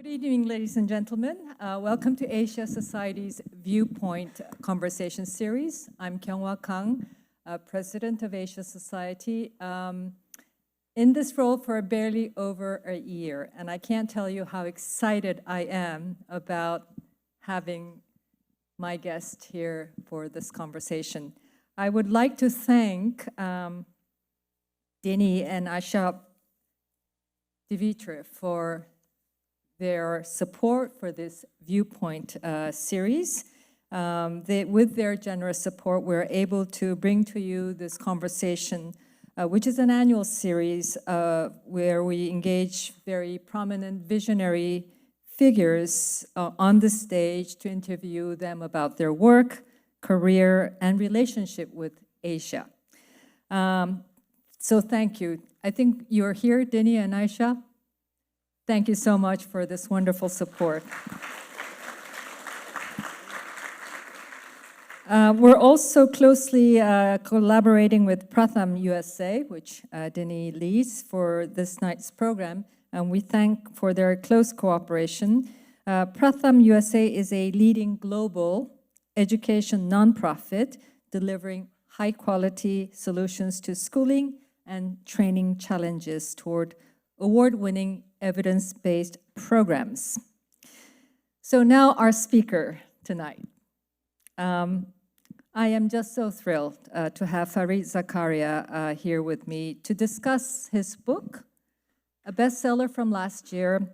Good evening, ladies and gentlemen. Welcome to Asia Society's Viewpoint Conversation Series. I'm Kyung-wha Kang, President of Asia Society, in this role for barely over a year. And I can't tell you how excited I am about having my guest here for this conversation. I would like to thank Dini and Devitre for their support for this Viewpoint series. With their generous support, we're able to bring to you this conversation, which is an annual series where we engage very prominent visionary figures on the stage to interview them about their work, career, and relationship with Asia. So thank you. I think you're here, Dini and Aisha. Thank you so much for this wonderful support. We're also closely collaborating with Pratham USA, which Dini leads for this night's program, and we thank for their close cooperation. Pratham USA is a leading global education nonprofit delivering high-quality solutions to schooling and training challenges toward award-winning evidence-based programs. So now our speaker tonight. I am just so thrilled to have Fareed Zakaria here with me to discuss his book, a bestseller from last year,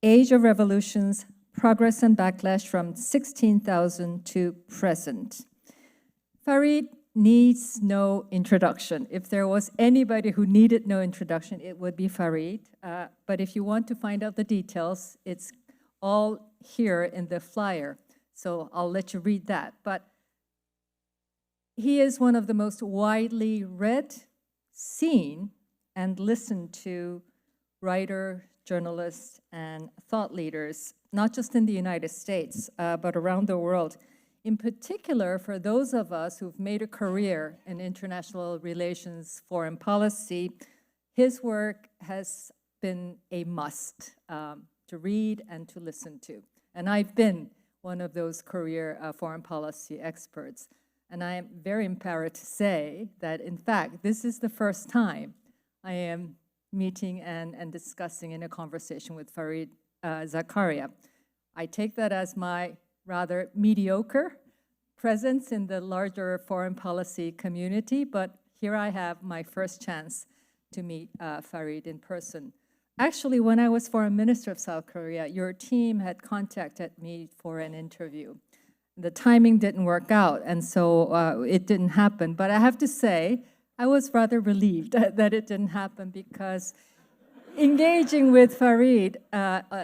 Age of Revolutions, Progress and Backlash from 16,000 to Present. Fareed needs no introduction. If there was anybody who needed no introduction, it would be Fareed. But if you want to find out the details, it's all here in the flyer. So I'll let you read that. But he is one of the most widely read, seen, and listened to writer, journalists, and thought leaders, not just in the United States, but around the world. In particular, for those of us who've made a career in international relations, foreign policy, his work has been a must to read and to listen to. And I've been one of those career foreign policy experts. And I am very empowered to say that, in fact, this is the first time I am meeting and discussing in a conversation with Fareed Zakaria. I take that as my rather mediocre presence in the larger foreign policy community, but here I have my first chance to meet Fareed in person. Actually, when I was Foreign Minister of South Korea, your team had contacted me for an interview. The timing didn't work out, and so it didn't happen. But I have to say, I was rather relieved that it didn't happen, because engaging with Fareed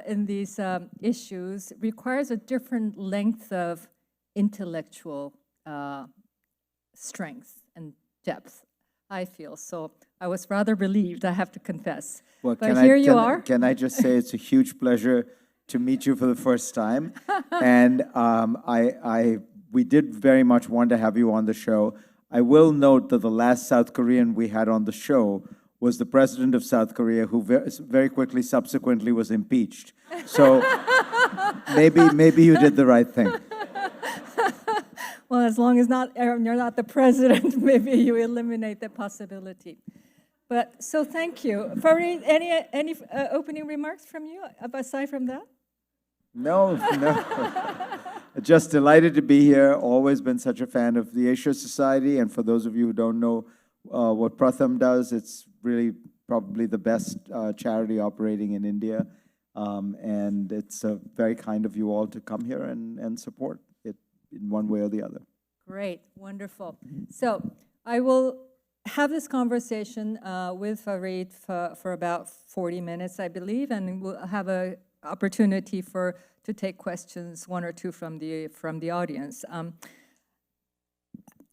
in these issues requires a different length of intellectual strength and depth, I feel. So I was rather relieved, I have to confess. Well, but here you are. Can I just say it's a huge pleasure to meet you for the first time. And we did very much want to have you on the show. I will note that the last South Korean we had on the show was the president of South Korea, who very quickly subsequently was impeached. So maybe you did the right thing. Well, as long as you're not the president, maybe you eliminate that possibility. But so thank you. Fareed, any opening remarks from you aside from that? No. Just delighted to be here. Always been such a fan of the Asia Society. And for those of you who don't know what Pratham does, it's really probably the best charity operating in India. And it's very kind of you all to come here and support it in one way or the other. Great, wonderful. So I will have this conversation with Fareed for about 40 minutes, I believe, and we'll have an opportunity to take questions, one or two from the audience.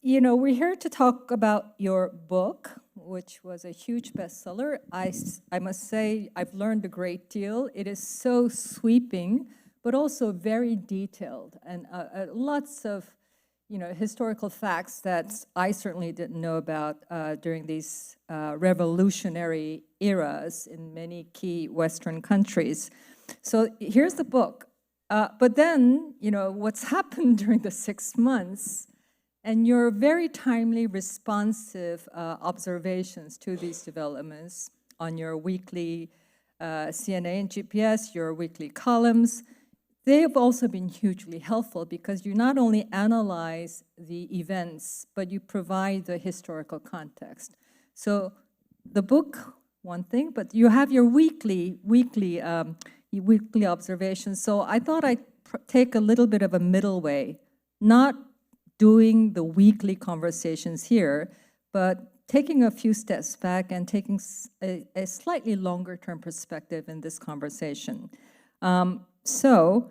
You know, we're here to talk about your book, which was a huge bestseller. I must say, I've learned a great deal. It is so sweeping, but also very detailed, and lots of historical facts that I certainly didn't know about during these revolutionary eras in many key Western countries. So here's the book. But then, what's happened during the 6 months, and your very timely, responsive observations to these developments on your weekly CNA and GPS, your weekly columns, they have also been hugely helpful because you not only analyze the events, but you provide the historical context. So the book, one thing, but you have your weekly observations. So I thought I'd take a little bit of a middle way, not doing the weekly conversations here, but taking a few steps back and taking a slightly longer term perspective in this conversation. So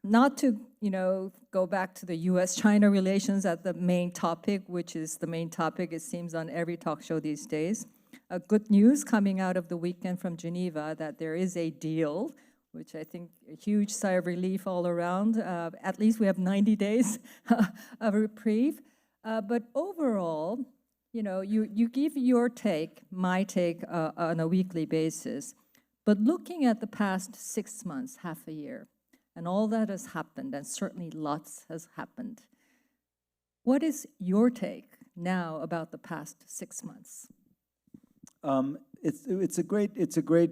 not to, go back to the US-China relations as the main topic, which is the main topic, it seems, on every talk show these days. Good news coming out of the weekend from Geneva that there is a deal, which I think a huge sigh of relief all around. At least we have 90 days of reprieve. But overall, you give your take, my take on a weekly basis. But looking at the past 6 months, half a year, and all that has happened, and certainly lots has happened, what is your take now about the past 6 months? It's a great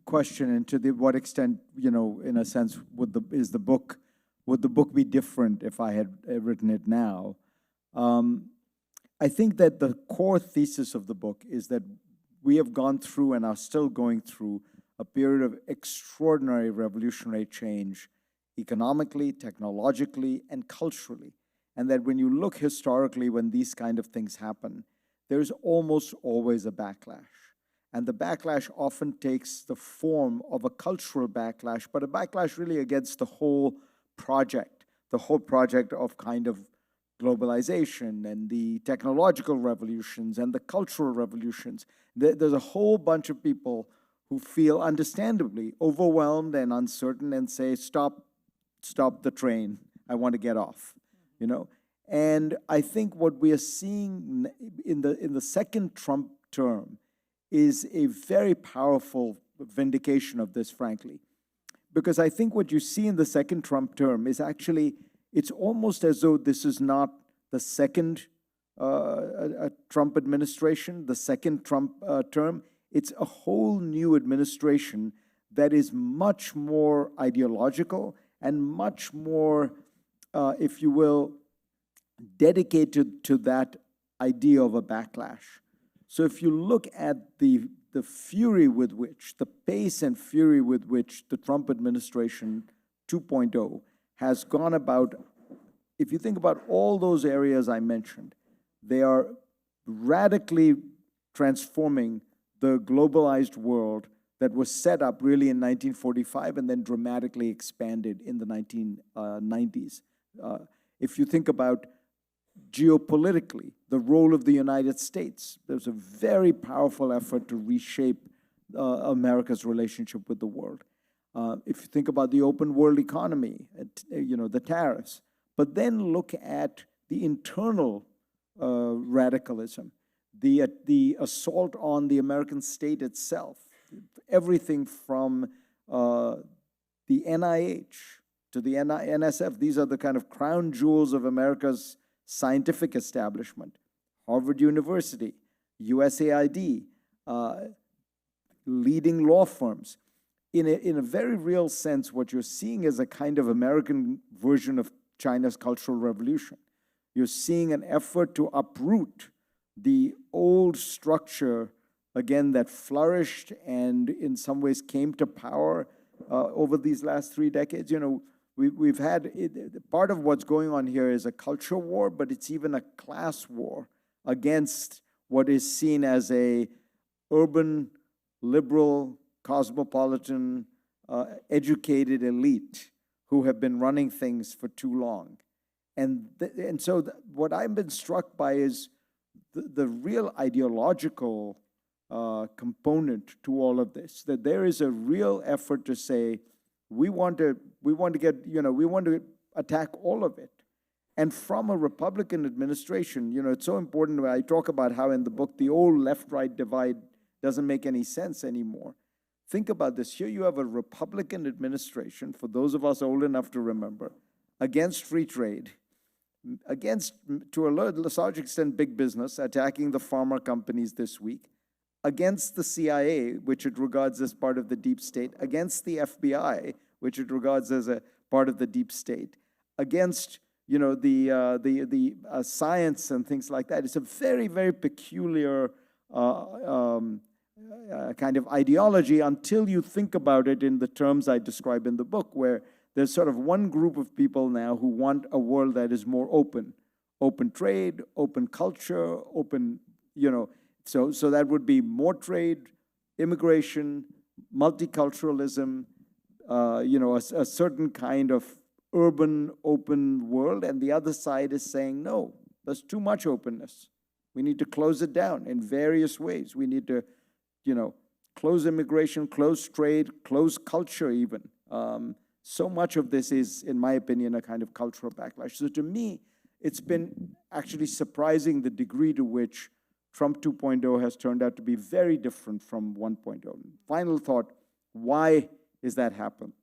question, and to what extent, in a sense, would the book be different if I had written it now? I think that the core thesis of the book is that we have gone through and are still going through a period of extraordinary revolutionary change, economically, technologically, and culturally, and that when you look historically, when these kind of things happen, there's almost always a backlash. And the backlash often takes the form of a cultural backlash, but a backlash really against the whole project of kind of globalization and the technological revolutions and the cultural revolutions. There's a whole bunch of people who feel understandably overwhelmed and uncertain and say, stop the train, I want to get off, And I think what we are seeing in the second Trump term is a very powerful vindication of this, frankly. Because I think what you see in the second Trump term is actually, it's almost as though this is not the second Trump administration, the second Trump term. It's a whole new administration that is much more ideological and much more, if you will, dedicated to that idea of a backlash. So if you look at the fury with which, the pace and fury with which the Trump administration 2.0 has gone about, if you think about all those areas I mentioned, they are radically transforming the globalized world that was set up really in 1945 and then dramatically expanded in the 1990s. If you think about geopolitically, the role of the United States, there's a very powerful effort to reshape America's relationship with the world. If you think about the open world economy, the tariffs, but then look at the internal radicalism, the assault on the American state itself, everything from the NIH to the NSF. These are the kind of crown jewels of America's scientific establishment. Harvard University, USAID, leading law firms. In a very real sense, what you're seeing is a kind of American version of China's Cultural Revolution. You're seeing an effort to uproot the old structure, again, that flourished and in some ways came to power over these last 3 decades. We've had, part of what's going on here is a culture war, but it's even a class war against what is seen as a urban, liberal, cosmopolitan, educated elite who have been running things for too long. And so what I've been struck by is the real ideological component to all of this, that there is a real effort to say, we want to attack all of it. And from a Republican administration, it's so important. I talk about how in the book, the old left-right divide doesn't make any sense anymore. think about this. Here you have a Republican administration, for those of us old enough to remember, against free trade, against, to a large extent, big business, attacking the pharma companies this week, against the CIA, which it regards as part of the deep state, against the FBI, which it regards as a part of the deep state, against the science and things like that. It's a very, very peculiar kind of ideology until you think about it in the terms I describe in the book, where there's sort of one group of people now who want a world that is more open trade, open culture, open, so that would be more trade, immigration, multiculturalism, a certain kind of urban open world. And the other side is saying, no, there's too much openness. We need to close it down in various ways. We need to, close immigration, close trade, close culture even. So much of this is, in my opinion, a kind of cultural backlash. So to me, it's been actually surprising the degree to which Trump 2.0 has turned out to be very different from 1.0. Final thought, why is that happening?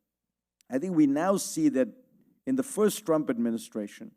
I think we now see that in the first Trump administration,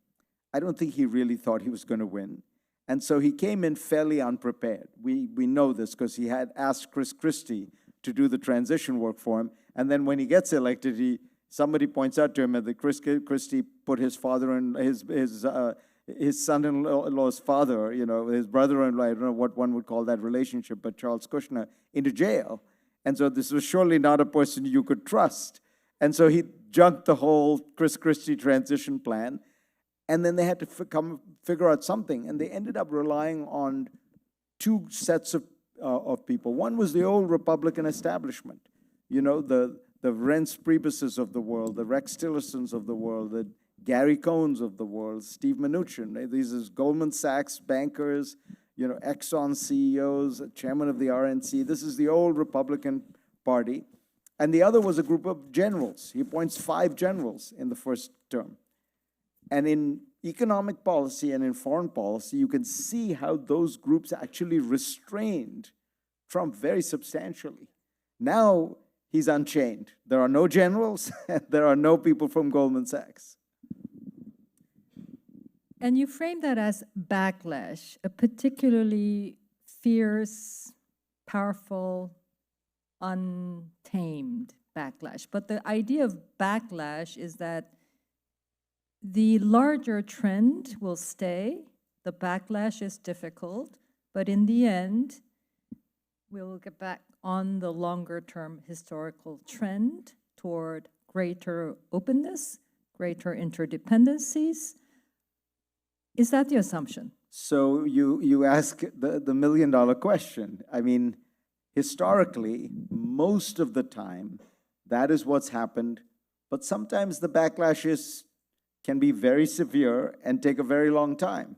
I don't think he really thought he was going to win. And so he came in fairly unprepared. We know this because he had asked Chris Christie to do the transition work for him. And then when he gets elected, somebody points out to him that Chris Christie put his father and his son-in-law's father, his brother-in-law, I don't know what one would call that relationship, but Charles Kushner, into jail. And so this was surely not a person you could trust. And so he junked the whole Chris Christie transition plan. And then they had to figure out something. And they ended up relying on two sets of people. One was the old Republican establishment, the Reince Priebus's of the world, the Rex Tillersons of the world, the Gary Cohns of the world, Steve Mnuchin. These are Goldman Sachs bankers, Exxon CEOs, chairman of the RNC. This is the old Republican Party. And the other was a group of generals. He appoints 5 generals in the first term. And in economic policy and in foreign policy, you can see how those groups actually restrained Trump very substantially. Now he's unchained. There are no generals, and there are no people from Goldman Sachs. And you frame that as backlash, a particularly fierce, powerful, untamed backlash. But the idea of backlash is that the larger trend will stay. The backlash is difficult, but in the end, we'll get back on the longer-term historical trend toward greater openness, greater interdependencies. Is that the assumption? So you ask the million-dollar question. I mean, historically, most of the time, that is what's happened. But sometimes the backlash can be very severe and take a very long time.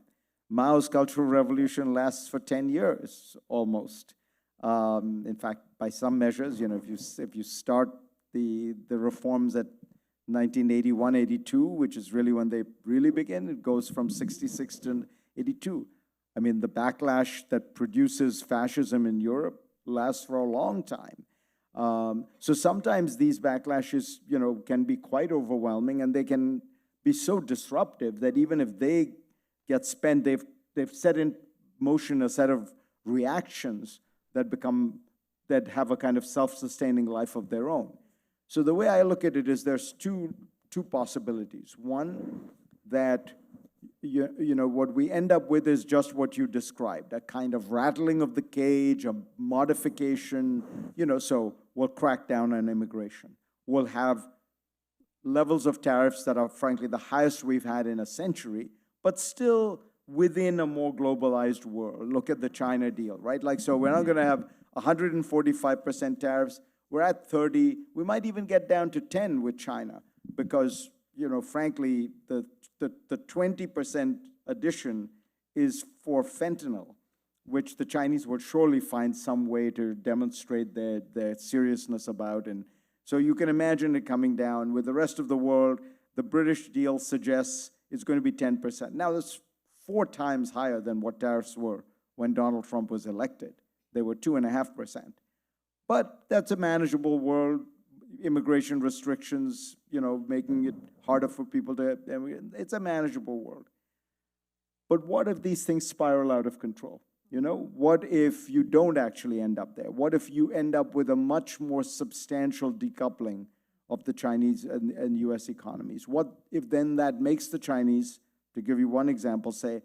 Mao's Cultural Revolution lasts for 10 years, almost. In fact, by some measures, if you start the reforms at 1981, 82, which is really when they really begin, it goes from 66 to 82. I mean, the backlash that produces fascism in Europe lasts for a long time. So sometimes these backlashes, can be quite overwhelming, and they can be so disruptive that even if they get spent, they've set in motion a set of reactions that have a kind of self-sustaining life of their own. So the way I look at it is there's two possibilities. One, that what we end up with is just what you described, a kind of rattling of the cage, a modification, so we'll crack down on immigration. We'll have levels of tariffs that are frankly the highest we've had in a century, but still within a more globalized world. Look at the China deal, right? So we're not going to have 145% tariffs. We're at 30. We might even get down to 10 with China because, frankly, the 20% addition is for fentanyl, which the Chinese will surely find some way to demonstrate their seriousness about. And so you can imagine it coming down. With the rest of the world, the British deal suggests it's going to be 10%. Now, that's 4 times higher than what tariffs were when Donald Trump was elected. They were 2.5%. But that's a manageable world. Immigration restrictions, making it harder for people to, it's a manageable world. But what if these things spiral out of control? What if you don't actually end up there? What if you end up with a much more substantial decoupling of the Chinese and US economies? What if then that makes the Chinese, to give you one example, say,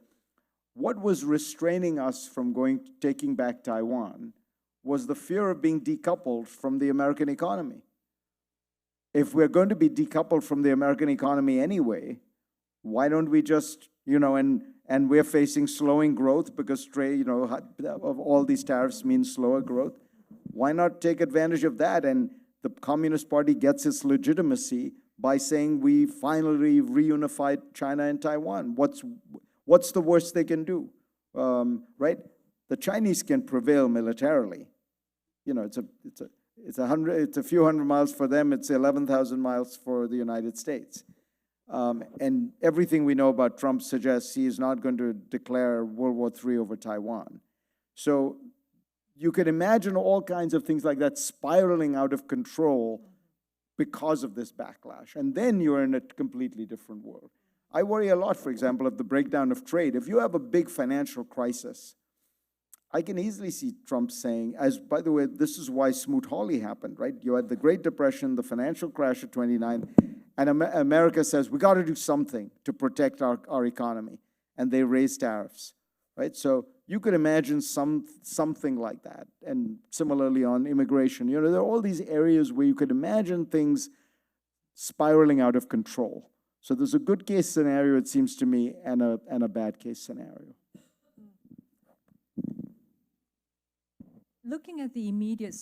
what was restraining us from taking back Taiwan was the fear of being decoupled from the American economy. If we're going to be decoupled from the American economy anyway, why don't we just, and we're facing slowing growth because trade, of all these tariffs means slower growth. Why not take advantage of that? And the Communist Party gets its legitimacy by saying we finally reunified China and Taiwan. What's the worst they can do, right? The Chinese can prevail militarily. It's a few hundred miles for them. It's 11,000 miles for the United States. And everything we know about Trump suggests he is not going to declare World War III over Taiwan. So you can imagine all kinds of things like that spiraling out of control because of this backlash. And then you're in a completely different world. I worry a lot, for example, of the breakdown of trade. If you have a big financial crisis, I can easily see Trump saying, by the way, this is why Smoot-Hawley happened, right? You had the Great Depression, the financial crash of '29, and America says, we got to do something to protect our economy. And they raise tariffs, right? So you could imagine something like that. And similarly on immigration, there are all these areas where you could imagine things spiraling out of control. So there's a good case scenario, it seems to me, and a bad case scenario. Looking at the immediate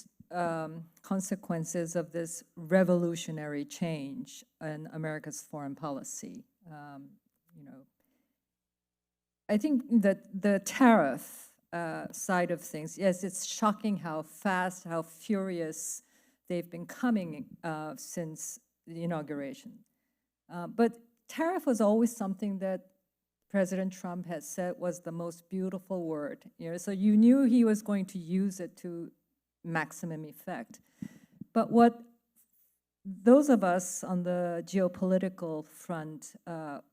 consequences of this revolutionary change in America's foreign policy, I think that the tariff side of things, yes, it's shocking how fast, how furious they've been coming since the inauguration. But tariff was always something that President Trump had said was the most beautiful word. So you knew he was going to use it to maximum effect. But what those of us on the geopolitical front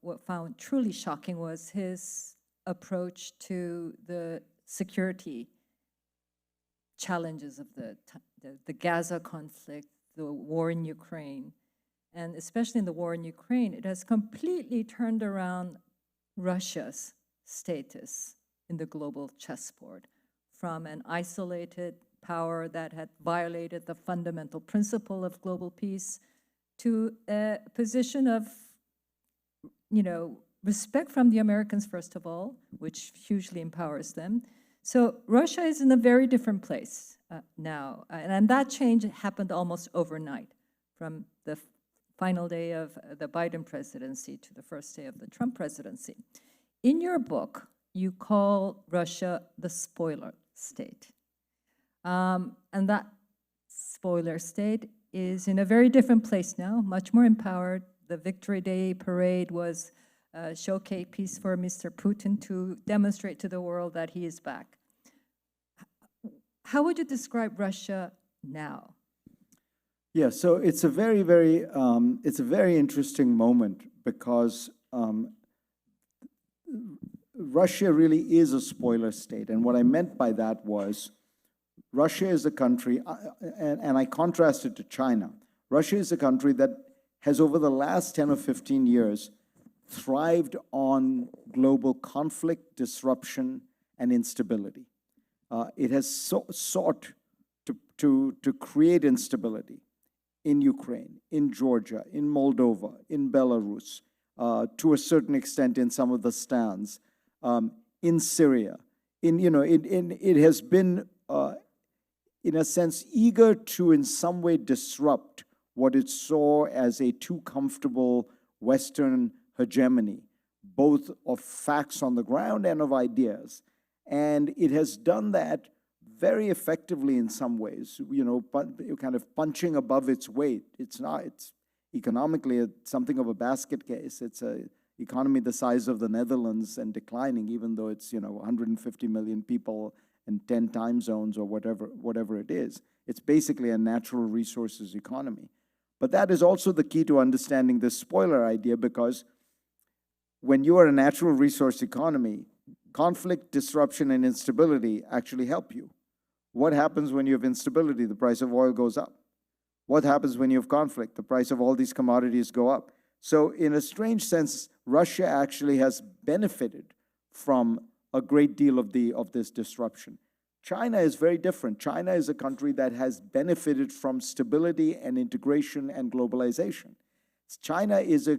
what found truly shocking was his approach to the security challenges of the Gaza conflict, the war in Ukraine. And especially in the war in Ukraine, it has completely turned around Russia's status in the global chessboard from an isolated power that had violated the fundamental principle of global peace to a position of, respect from the Americans, first of all, which hugely empowers them. So Russia is in a very different place now. And that change happened almost overnight from the final day of the Biden presidency to the first day of the Trump presidency. In your book, you call Russia the spoiler state. And that spoiler state is in a very different place now, much more empowered. The Victory Day parade was a showcase piece for Mr. Putin to demonstrate to the world that he is back. How would you describe Russia now? Yeah, so it's a very, very interesting moment because Russia really is a spoiler state. And what I meant by that was Russia is a country, and I contrast it to China. Russia is a country that has over the last 10 or 15 years thrived on global conflict, disruption, and instability. It has sought to create instability in Ukraine, in Georgia, in Moldova, in Belarus, to a certain extent in some of the stands, in Syria. It has been, in a sense, eager to in some way disrupt what it saw as a too comfortable Western hegemony, both of facts on the ground and of ideas. And it has done that very effectively in some ways, kind of punching above its weight. It's economically something of a basket case. It's an economy the size of the Netherlands and declining, even though it's 150 million people and 10 time zones or whatever it is. It's basically a natural resources economy. But that is also the key to understanding this spoiler idea, because when you are a natural resource economy, conflict, disruption, and instability actually help you. What happens when you have instability? The price of oil goes up. What happens when you have conflict? The price of all these commodities go up. So in a strange sense, Russia actually has benefited from a great deal of this disruption. China is very different. China is a country that has benefited from stability and integration and globalization. China is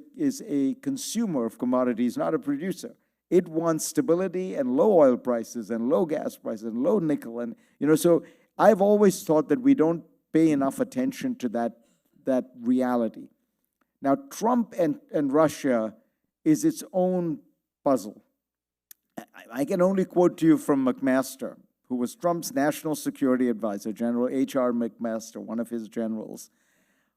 a consumer of commodities, not a producer. It wants stability and low oil prices and low gas prices and low nickel. And, so I've always thought that we don't pay enough attention to that reality. Now, Trump and Russia is its own puzzle. I can only quote to you from McMaster, who was Trump's national security advisor, General H.R. McMaster, one of his generals,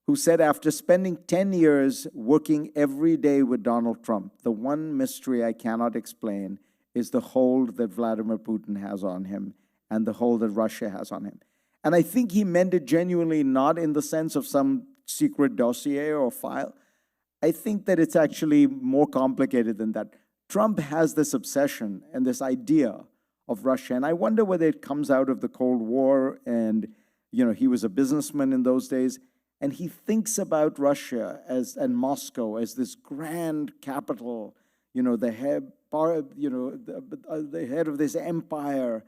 who said after spending 10 years working every day with Donald Trump, the one mystery I cannot explain is the hold that Vladimir Putin has on him and the hold that Russia has on him. And I think he meant it genuinely, not in the sense of some secret dossier or file. I think that it's actually more complicated than that. Trump has this obsession and this idea of Russia, and I wonder whether it comes out of the Cold War, and he was a businessman in those days, and he thinks about Russia and Moscow as this grand capital, the head of this empire.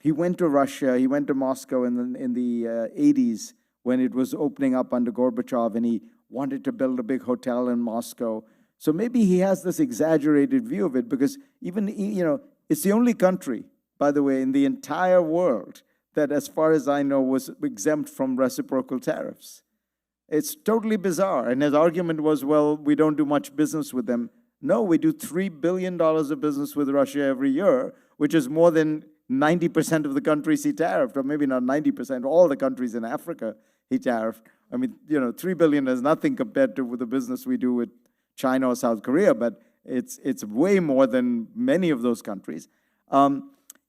He went to Russia, he went to Moscow in the 80s when it was opening up under Gorbachev, and he wanted to build a big hotel in Moscow. So maybe he has this exaggerated view of it, because even, it's the only country, by the way, in the entire world that, as far as I know, was exempt from reciprocal tariffs. It's totally bizarre. And his argument was, well, we don't do much business with them. No, we do $3 billion of business with Russia every year, which is more than 90% of the countries he tariffed, or maybe not 90%, all the countries in Africa he tariffed. I mean, $3 billion is nothing compared to the business we do with China or South Korea, but it's way more than many of those countries.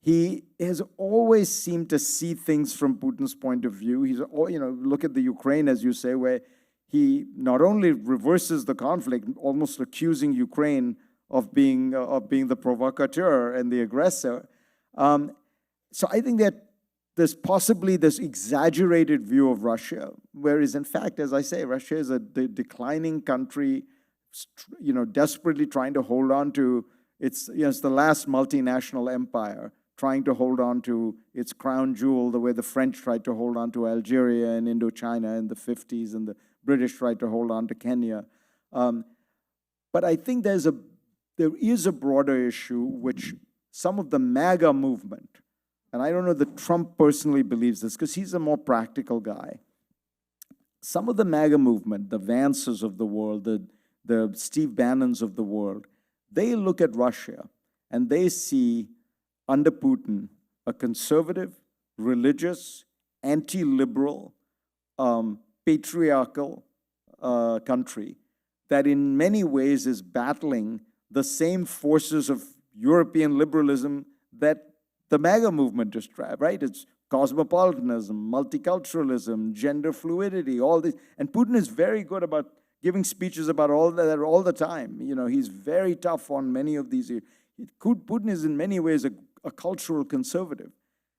He has always seemed to see things from Putin's point of view. He's, look at the Ukraine, as you say, where he not only reverses the conflict, almost accusing Ukraine of being the provocateur and the aggressor. So I think that there's possibly this exaggerated view of Russia, whereas in fact, as I say, Russia is a declining country, desperately trying to hold on to it's the last multinational empire, trying to hold on to its crown jewel, the way the French tried to hold on to Algeria and Indochina in the 50s, and the British tried to hold on to Kenya. But I think there is a broader issue, which some of the MAGA movement, and I don't know that Trump personally believes this, because he's a more practical guy. Some of the MAGA movement, the Vances of the world, the Steve Bannons of the world, they look at Russia and they see under Putin a conservative, religious, anti-liberal, patriarchal country that in many ways is battling the same forces of European liberalism that the MAGA movement described, right? It's cosmopolitanism, multiculturalism, gender fluidity, all this. And Putin is very good about giving speeches about all that all the time. He's very tough on many of these. Putin is in many ways a cultural conservative.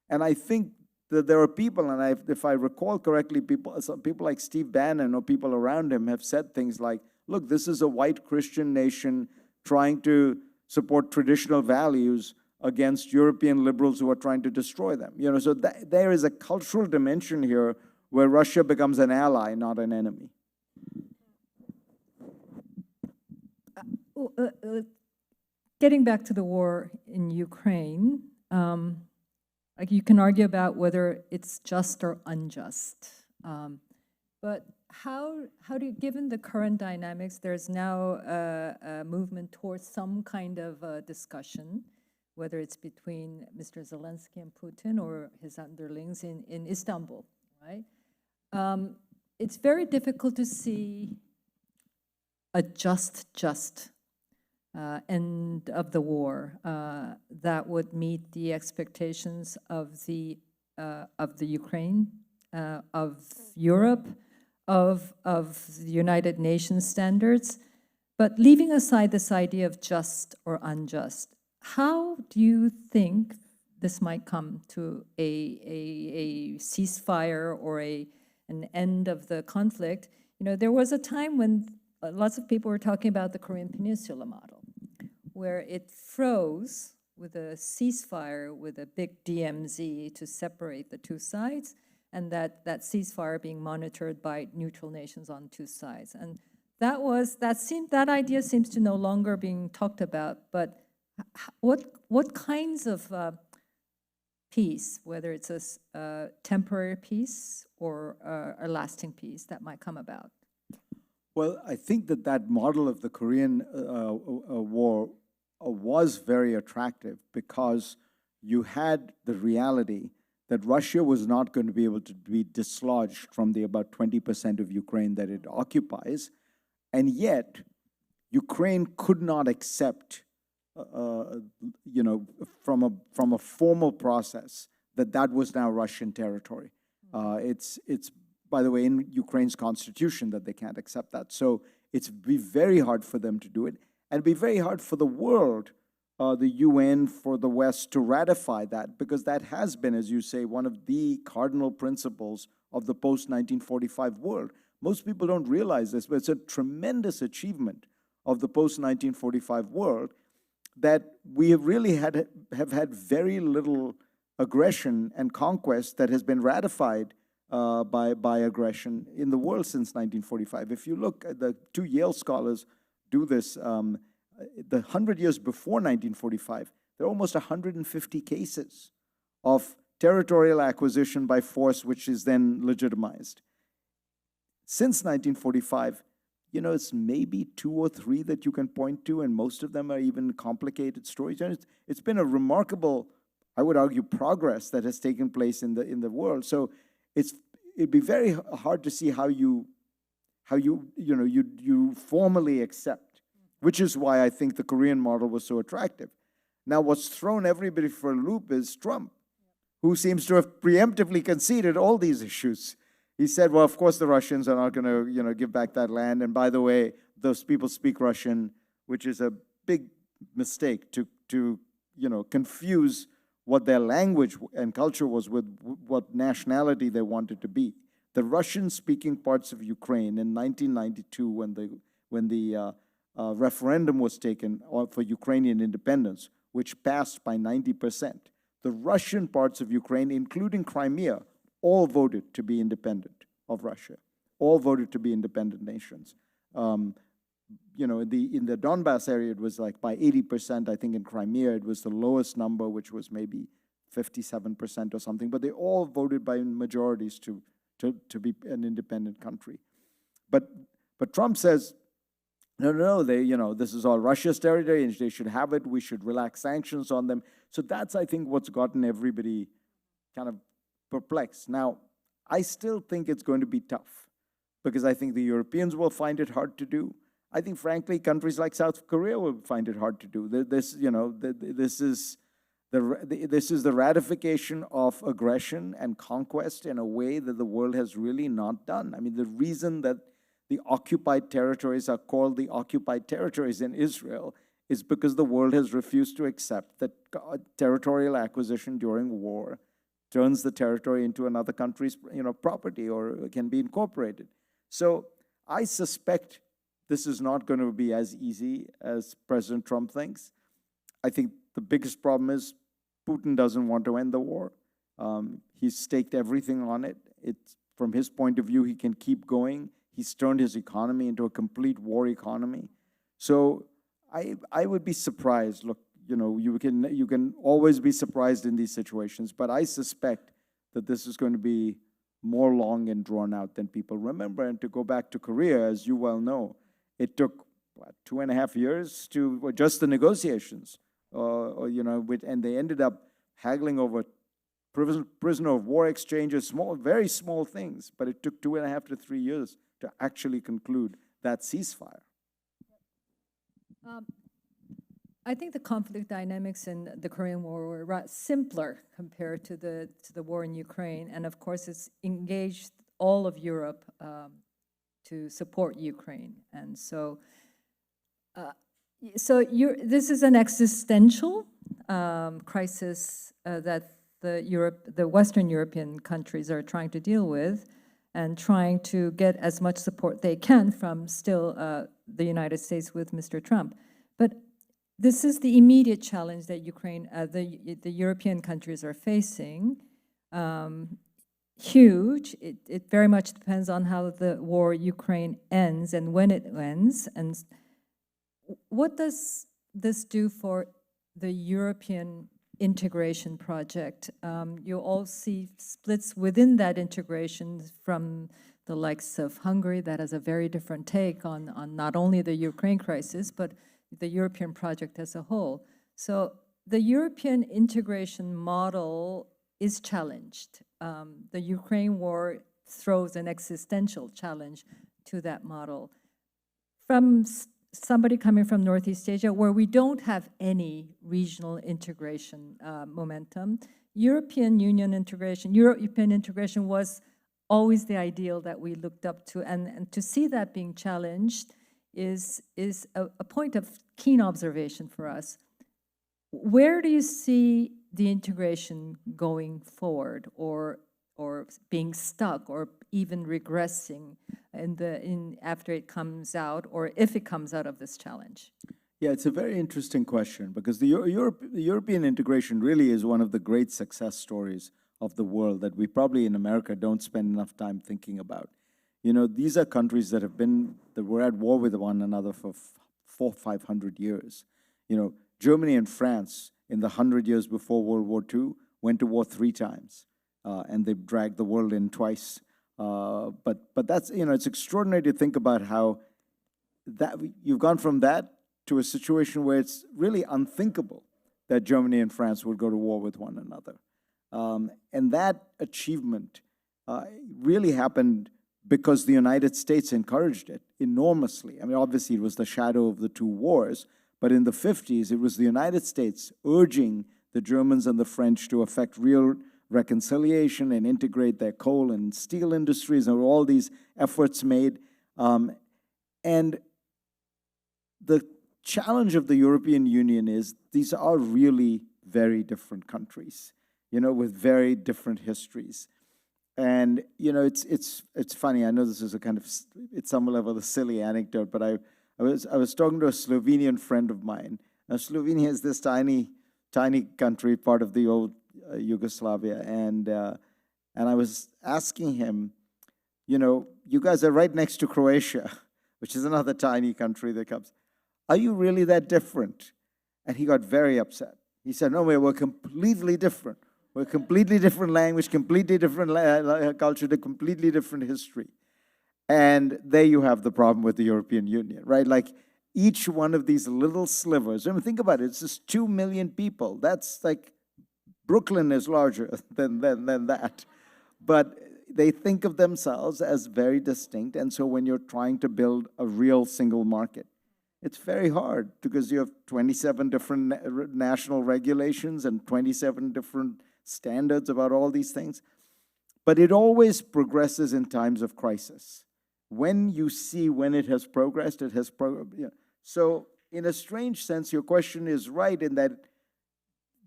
And I think that there are people, and if I recall correctly, people like Steve Bannon or people around him have said things like, look, this is a white Christian nation trying to support traditional values against European liberals who are trying to destroy them. So there is a cultural dimension here where Russia becomes an ally, not an enemy. Getting back to the war in Ukraine, you can argue about whether it's just or unjust. But how do you, given the current dynamics, there's now a movement towards some kind of discussion, whether it's between Mr. Zelensky and Putin or his underlings in Istanbul, right? It's very difficult to see a just end of the war that would meet the expectations of the of the Ukraine, of Europe, of the United Nations standards. But leaving aside this idea of just or unjust, how do you think this might come to a ceasefire or an end of the conflict? You know, there was a time when lots of people were talking about the Korean Peninsula model, where it froze with a ceasefire with a big DMZ to separate the two sides, and that ceasefire being monitored by neutral nations on two sides. And that idea seems to no longer being talked about. But what kinds of peace, whether it's a temporary peace or a lasting peace, that might come about? Well, I think that model of the Korean War was very attractive because you had the reality that Russia was not going to be able to be dislodged from the about 20% of Ukraine that it occupies. And yet, Ukraine could not accept, from a formal process that was now Russian territory. It's by the way, in Ukraine's constitution that they can't accept that. So it's be very hard for them to do it, and be very hard for the world, the UN, for the West to ratify that, because that has been, as you say, one of the cardinal principles of the post-1945 world. Most people don't realize this, but it's a tremendous achievement of the post-1945 world that we have really have had very little aggression and conquest that has been ratified by aggression in the world since 1945. If you look at the two Yale scholars do this, the 100 years before 1945, there are almost 150 cases of territorial acquisition by force, which is then legitimized. Since 1945, it's maybe 2 or 3 that you can point to, and most of them are even complicated stories. And it's been a remarkable, I would argue, progress that has taken place in the world. So it'd be very hard to see how you formally accept, which is why I think the Korean model was so attractive. Now, what's thrown everybody for a loop is Trump, who seems to have preemptively conceded all these issues. He said, well, of course the Russians are not going to, give back that land. And by the way, those people speak Russian, which is a big mistake to confuse what their language and culture was with what nationality they wanted to be. The Russian-speaking parts of Ukraine in 1992, when the referendum was taken for Ukrainian independence, which passed by 90%, the Russian parts of Ukraine, including Crimea, all voted to be independent of Russia, all voted to be independent nations. In the Donbass area, it was like by 80%. I think in Crimea, it was the lowest number, which was maybe 57% or something. But they all voted by majorities to be an independent country. But Trump says, no, this is all Russia's territory, and they should have it. We should relax sanctions on them. So that's, I think, what's gotten everybody kind of perplexed. Now, I still think it's going to be tough because I think the Europeans will find it hard to do. I think, frankly, countries like South Korea will find it hard to do. This is the ratification of aggression and conquest in a way that the world has really not done. I mean, the reason that the occupied territories are called the occupied territories in Israel is because the world has refused to accept that territorial acquisition during war turns the territory into another country's property or can be incorporated. So I suspect this is not going to be as easy as President Trump thinks. I think the biggest problem is Putin doesn't want to end the war. He's staked everything on it. From his point of view, he can keep going. He's turned his economy into a complete war economy. So I would be surprised. Look, you can always be surprised in these situations, but I suspect that this is going to be more long and drawn out than people remember. And to go back to Korea, as you well know, it took 2.5 years to just the negotiations, and they ended up haggling over prisoner of war exchanges, very small things, but it took 2.5 to 3 years to actually conclude that ceasefire. I think the conflict dynamics in the Korean War were simpler compared to the war in Ukraine, and of course, it's engaged all of Europe to support Ukraine, and so. This is an existential crisis that the Western European countries are trying to deal with, and trying to get as much support they can from still the United States with Mr. Trump. But this is the immediate challenge that the European countries are facing. Huge. It very much depends on how the war in Ukraine ends and when it ends. And what does this do for the European integration project? You all see splits within that integration from the likes of Hungary that has a very different take on not only the Ukraine crisis, but the European project as a whole. So the European integration model is challenged. The Ukraine war throws an existential challenge to that model. From somebody coming from Northeast Asia, where we don't have any regional integration momentum, European integration was always the ideal that we looked up to, and to see that being challenged is a point of keen observation for us. Where do you see the integration going forward, or being stuck, or even regressing after it comes out, or if it comes out of this challenge? Yeah, it's a very interesting question, because the European integration really is one of the great success stories of the world that we probably in America don't spend enough time thinking about. You know, these are countries that were at war with one another for 400-500 years. You know, Germany and France in the 100 years before World War II went to war 3 times, and they dragged the world in twice. But that's, you know, it's extraordinary to think about how that you've gone from that to a situation where it's really unthinkable that Germany and France would go to war with one another. And that achievement really happened because the United States encouraged it enormously. I mean, obviously it was the shadow of the 2 wars, but in the 50s, it was the United States urging the Germans and the French to effect real reconciliation and integrate their coal and steel industries, and all these efforts made. And the challenge of the European Union is these are really very different countries, you know, with very different histories. And, you know, it's funny. I know this is a kind of, at some level, a silly anecdote, but I was talking to a Slovenian friend of mine. Now, Slovenia is this tiny country, part of the old Yugoslavia, and I was asking him, you know, you guys are right next to Croatia, which is another tiny country that comes. Are you really that different? And he got very upset. He said, no, we're completely different. We're a completely different language, completely different culture, a completely different history. And there you have the problem with the European Union, right? Like each one of these little slivers, I mean, think about it, it's just 2 million people. That's like, Brooklyn is larger than that. But they think of themselves as very distinct. And so when you're trying to build a real single market, it's very hard because you have 27 different national regulations and 27 different standards about all these things. But it always progresses in times of crisis. When you see when it has progressed, it has progressed. Yeah. So in a strange sense, your question is right in that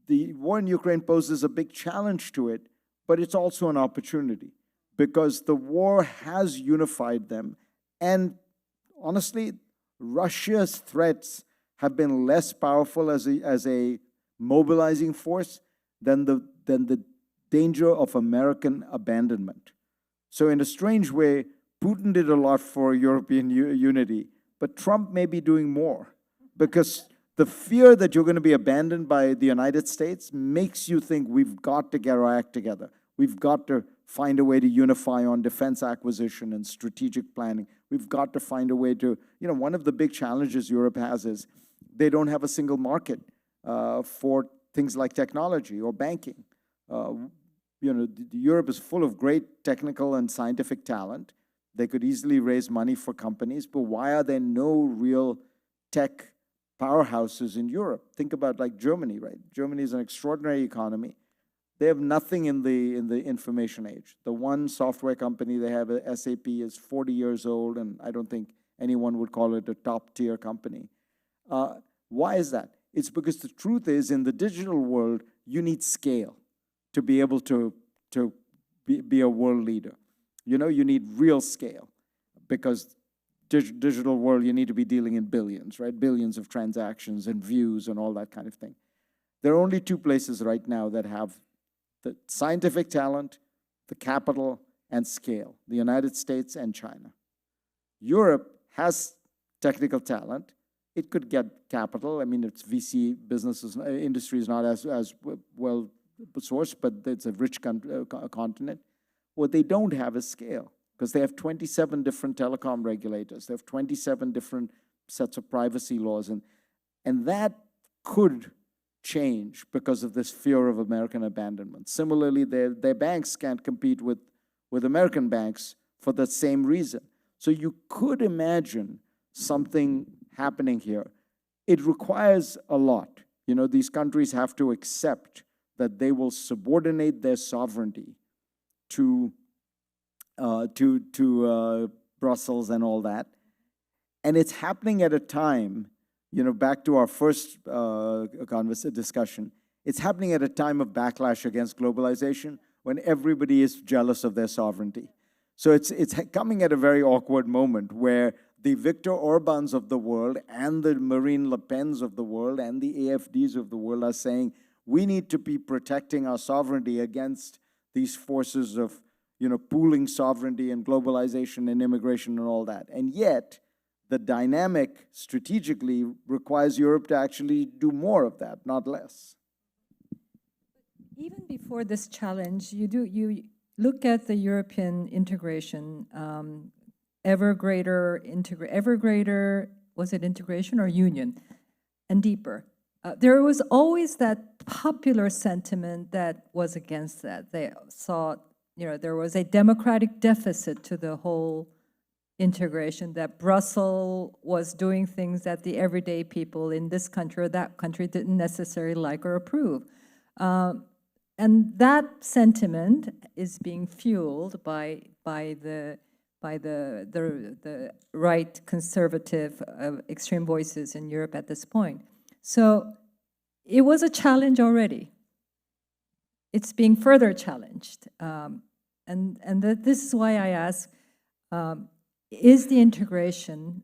the war in Ukraine poses a big challenge to it, but it's also an opportunity because the war has unified them. And honestly, Russia's threats have been less powerful as a mobilizing force than the danger of American abandonment. So in a strange way, Putin did a lot for European unity, but Trump may be doing more because the fear that you're going to be abandoned by the United States makes you think we've got to get our act together. We've got to find a way to unify on defense acquisition and strategic planning. We've got to find a way to, you know, one of the big challenges Europe has is they don't have a single market for things like technology or banking. You know, Europe is full of great technical and scientific talent. They could easily raise money for companies, but why are there no real tech powerhouses in Europe. Think about like Germany, right? Germany is an extraordinary economy. They have nothing in the information age. The one software company they have, SAP, is 40 years old, and I don't think anyone would call it a top-tier company. Why is that? It's because the truth is, in the digital world, you need scale to be able to be a world leader. You know, you need real scale, because digital world, you need to be dealing in billions, right? Billions of transactions and views and all that kind of thing. There are only two places right now that have the scientific talent, the capital, and scale: the United States and China. Europe has technical talent. It could get capital. I mean, its VC businesses, industry is not as well sourced, but it's a rich continent. What they don't have is scale, because they have 27 different telecom regulators. They have 27 different sets of privacy laws, and that could change because of this fear of American abandonment. Similarly, their banks can't compete with American banks for the same reason. So you could imagine something happening here. It requires a lot. You know, these countries have to accept that they will subordinate their sovereignty to Brussels and all that. And it's happening at a time, you know, back to our first discussion, it's happening at a time of backlash against globalization, when everybody is jealous of their sovereignty. So it's coming at a very awkward moment where the Viktor Orbáns of the world and the Marine Le Pens of the world and the AFDs of the world are saying, we need to be protecting our sovereignty against these forces of, you know, pooling sovereignty and globalization and immigration and all that. And yet, the dynamic strategically requires Europe to actually do more of that, not less. Even before this challenge, you look at the European integration, ever greater, was it integration or union, and deeper. There was always that popular sentiment that was against that. They saw, you know, there was a democratic deficit to the whole integration, that Brussels was doing things that the everyday people in this country or that country didn't necessarily like or approve. And that sentiment is being fueled by the right conservative extreme voices in Europe at this point. So it was a challenge already. It's being further challenged. This is why I ask, is the integration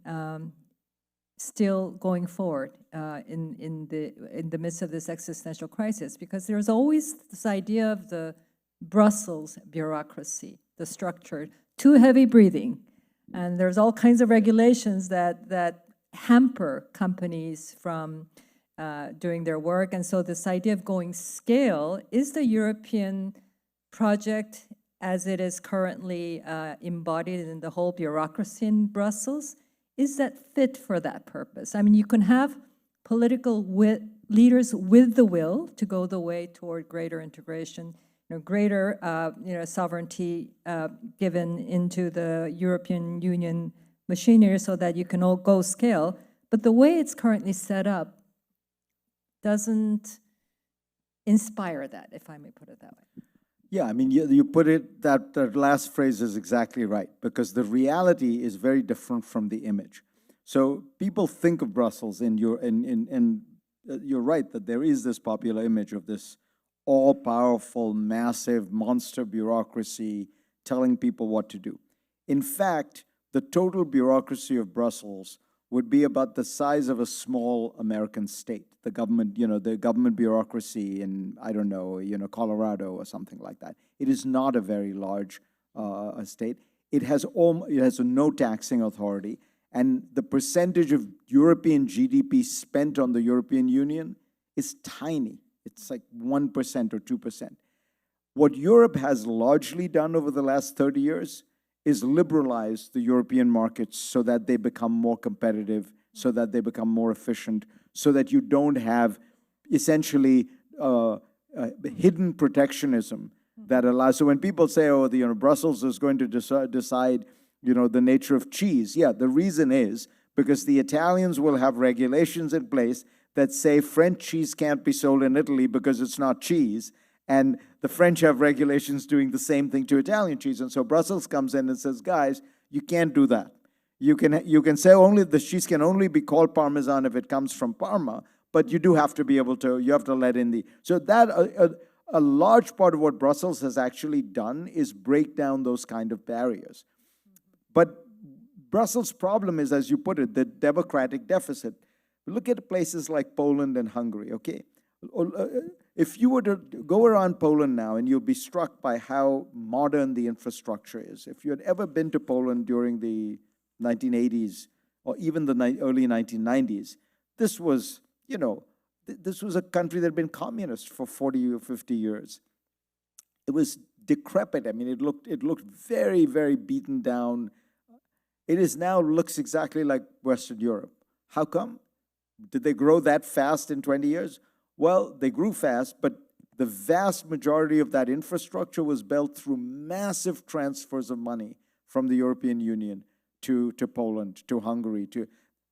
still going forward in the midst of this existential crisis? Because there's always this idea of the Brussels bureaucracy, the structure, too heavy breathing, and there's all kinds of regulations that hamper companies from doing their work. And so this idea of going scale, is the European project as it is currently embodied in the whole bureaucracy in Brussels, is that fit for that purpose? I mean, you can have political leaders with the will to go the way toward greater integration, you know, greater sovereignty given into the European Union machinery so that you can all go scale. But the way it's currently set up doesn't inspire that, if I may put it that way. Yeah, I mean, you put it, that last phrase is exactly right, because the reality is very different from the image. So people think of Brussels, and you're right that there is this popular image of this all-powerful, massive monster bureaucracy telling people what to do. In fact, the total bureaucracy of Brussels would be about the size of a small American state. The government, you know, the government bureaucracy in, I don't know, Colorado or something like that. It is not a very large state. It has a no taxing authority, and the percentage of European GDP spent on the European Union is tiny. It's like 1% or 2%. What Europe has largely done over the last 30 years is liberalize the European markets so that they become more competitive, so that they become more efficient, so that you don't have essentially hidden protectionism that allows. So when people say, oh, Brussels is going to decide, the nature of cheese, yeah, the reason is because the Italians will have regulations in place that say French cheese can't be sold in Italy because it's not cheese. And the French have regulations doing the same thing to Italian cheese. And so Brussels comes in and says, guys, you can't do that. You can say only the cheese can only be called Parmesan if it comes from Parma, but you do have to be able to, you have to let in the, so that a large part of what Brussels has actually done is break down those kind of barriers. But Brussels' problem is, as you put it, the democratic deficit. Look at places like Poland and Hungary, okay? If you were to go around Poland now, and you'll be struck by how modern the infrastructure is. If you had ever been to Poland during the 1980s or even the early 1990s, this was, you know, this was a country that had been communist for 40 or 50 years. It was decrepit. I mean, it looked very, very beaten down. It is now looks exactly like Western Europe. How come? Did they grow that fast in 20 years? Well, they grew fast, but the vast majority of that infrastructure was built through massive transfers of money from the European Union to Poland, to Hungary.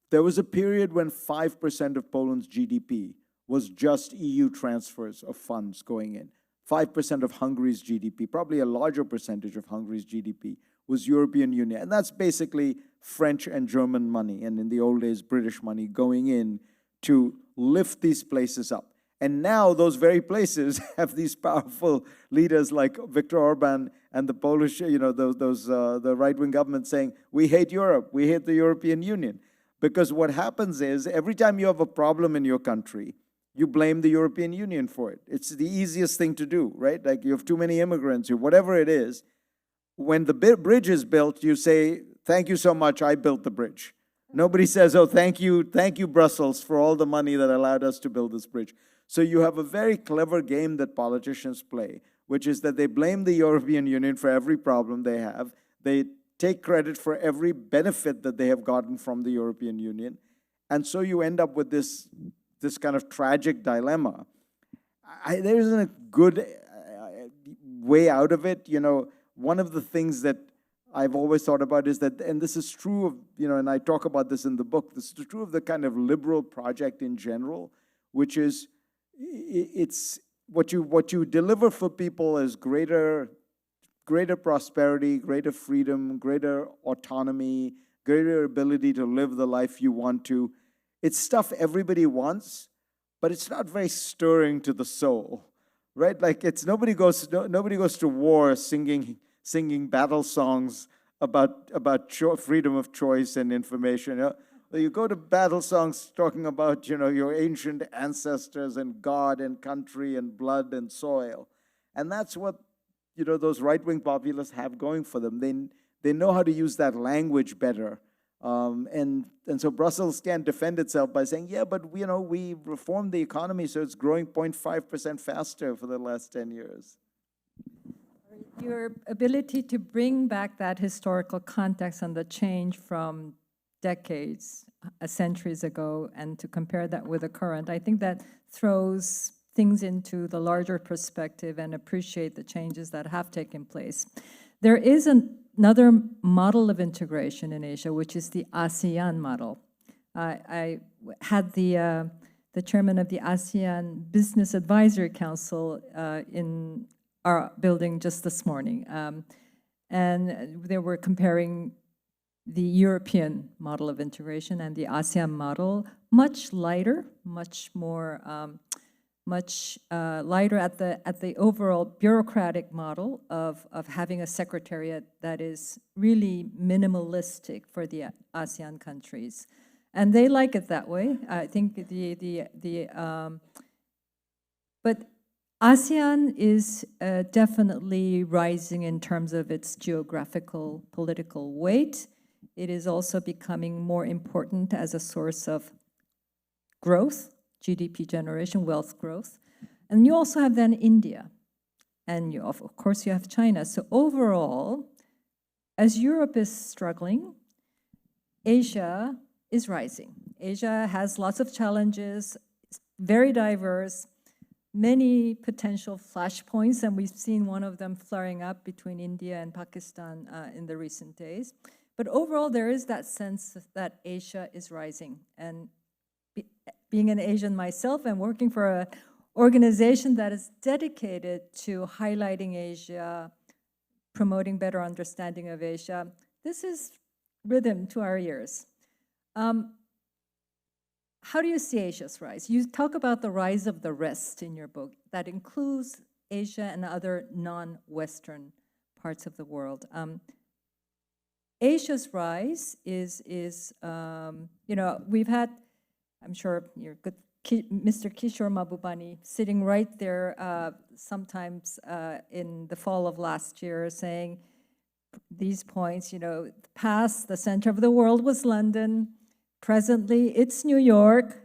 There was a period when 5% of Poland's GDP was just EU transfers of funds going in. 5% of Hungary's GDP, probably a larger percentage of Hungary's GDP, was European Union. And that's basically French and German money, and in the old days, British money, going in to lift these places up. And now those very places have these powerful leaders like Viktor Orban and the Polish, you know, the right-wing government saying, we hate Europe, we hate the European Union. Because what happens is, every time you have a problem in your country, you blame the European Union for it. It's the easiest thing to do, right? Like, you have too many immigrants, whatever it is. When the bridge is built, you say, thank you so much, I built the bridge. Nobody says, oh, thank you, Brussels, for all the money that allowed us to build this bridge. So you have a very clever game that politicians play, which is that they blame the European Union for every problem they have. They take credit for every benefit that they have gotten from the European Union. And so you end up with this kind of tragic dilemma. There isn't a good way out of it. You know, one of the things that I've always thought about is that, and this is true of, you know, and I talk about this in the book, this is true of the kind of liberal project in general, which is, it's what you deliver for people is greater prosperity, greater freedom, greater autonomy, greater ability to live the life you want to. It's stuff everybody wants, but it's not very stirring to the soul, right? Like, it's nobody goes to war singing battle songs about freedom of choice and information. You know? You go to battle songs talking about, you know, your ancient ancestors and God and country and blood and soil. And that's what, you know, those right-wing populists have going for them. They know how to use that language better. And so Brussels can't defend itself by saying, yeah, but you know, we reformed the economy so it's growing 0.5% faster for the last 10 years. Your ability to bring back that historical context and the change from decades, centuries ago, and to compare that with the current, I think that throws things into the larger perspective and appreciate the changes that have taken place. There is another model of integration in Asia, which is the ASEAN model. I had the chairman of the ASEAN Business Advisory Council in our building just this morning, and they were comparing the European model of integration and the ASEAN model, much lighter, much more, lighter at the overall bureaucratic model of having a secretariat that is really minimalistic for the ASEAN countries. And they like it that way. I think but ASEAN is definitely rising in terms of its geographical, political weight. It is also becoming more important as a source of growth, GDP generation, wealth growth. And you also have then India. And you, of course, you have China. So overall, as Europe is struggling, Asia is rising. Asia has lots of challenges, very diverse, many potential flashpoints, and we've seen one of them flaring up between India and Pakistan in the recent days. But overall, there is that sense that Asia is rising. And being an Asian myself and working for an organization that is dedicated to highlighting Asia, promoting better understanding of Asia, this is rhythm to our ears. How do you see Asia's rise? You talk about the rise of the rest in your book. That includes Asia and other non-Western parts of the world. Asia's rise is we've had, I'm sure you're good, Mr. Kishore Mahbubani sitting right there sometimes in the fall of last year saying these points, past the center of the world was London, presently it's New York,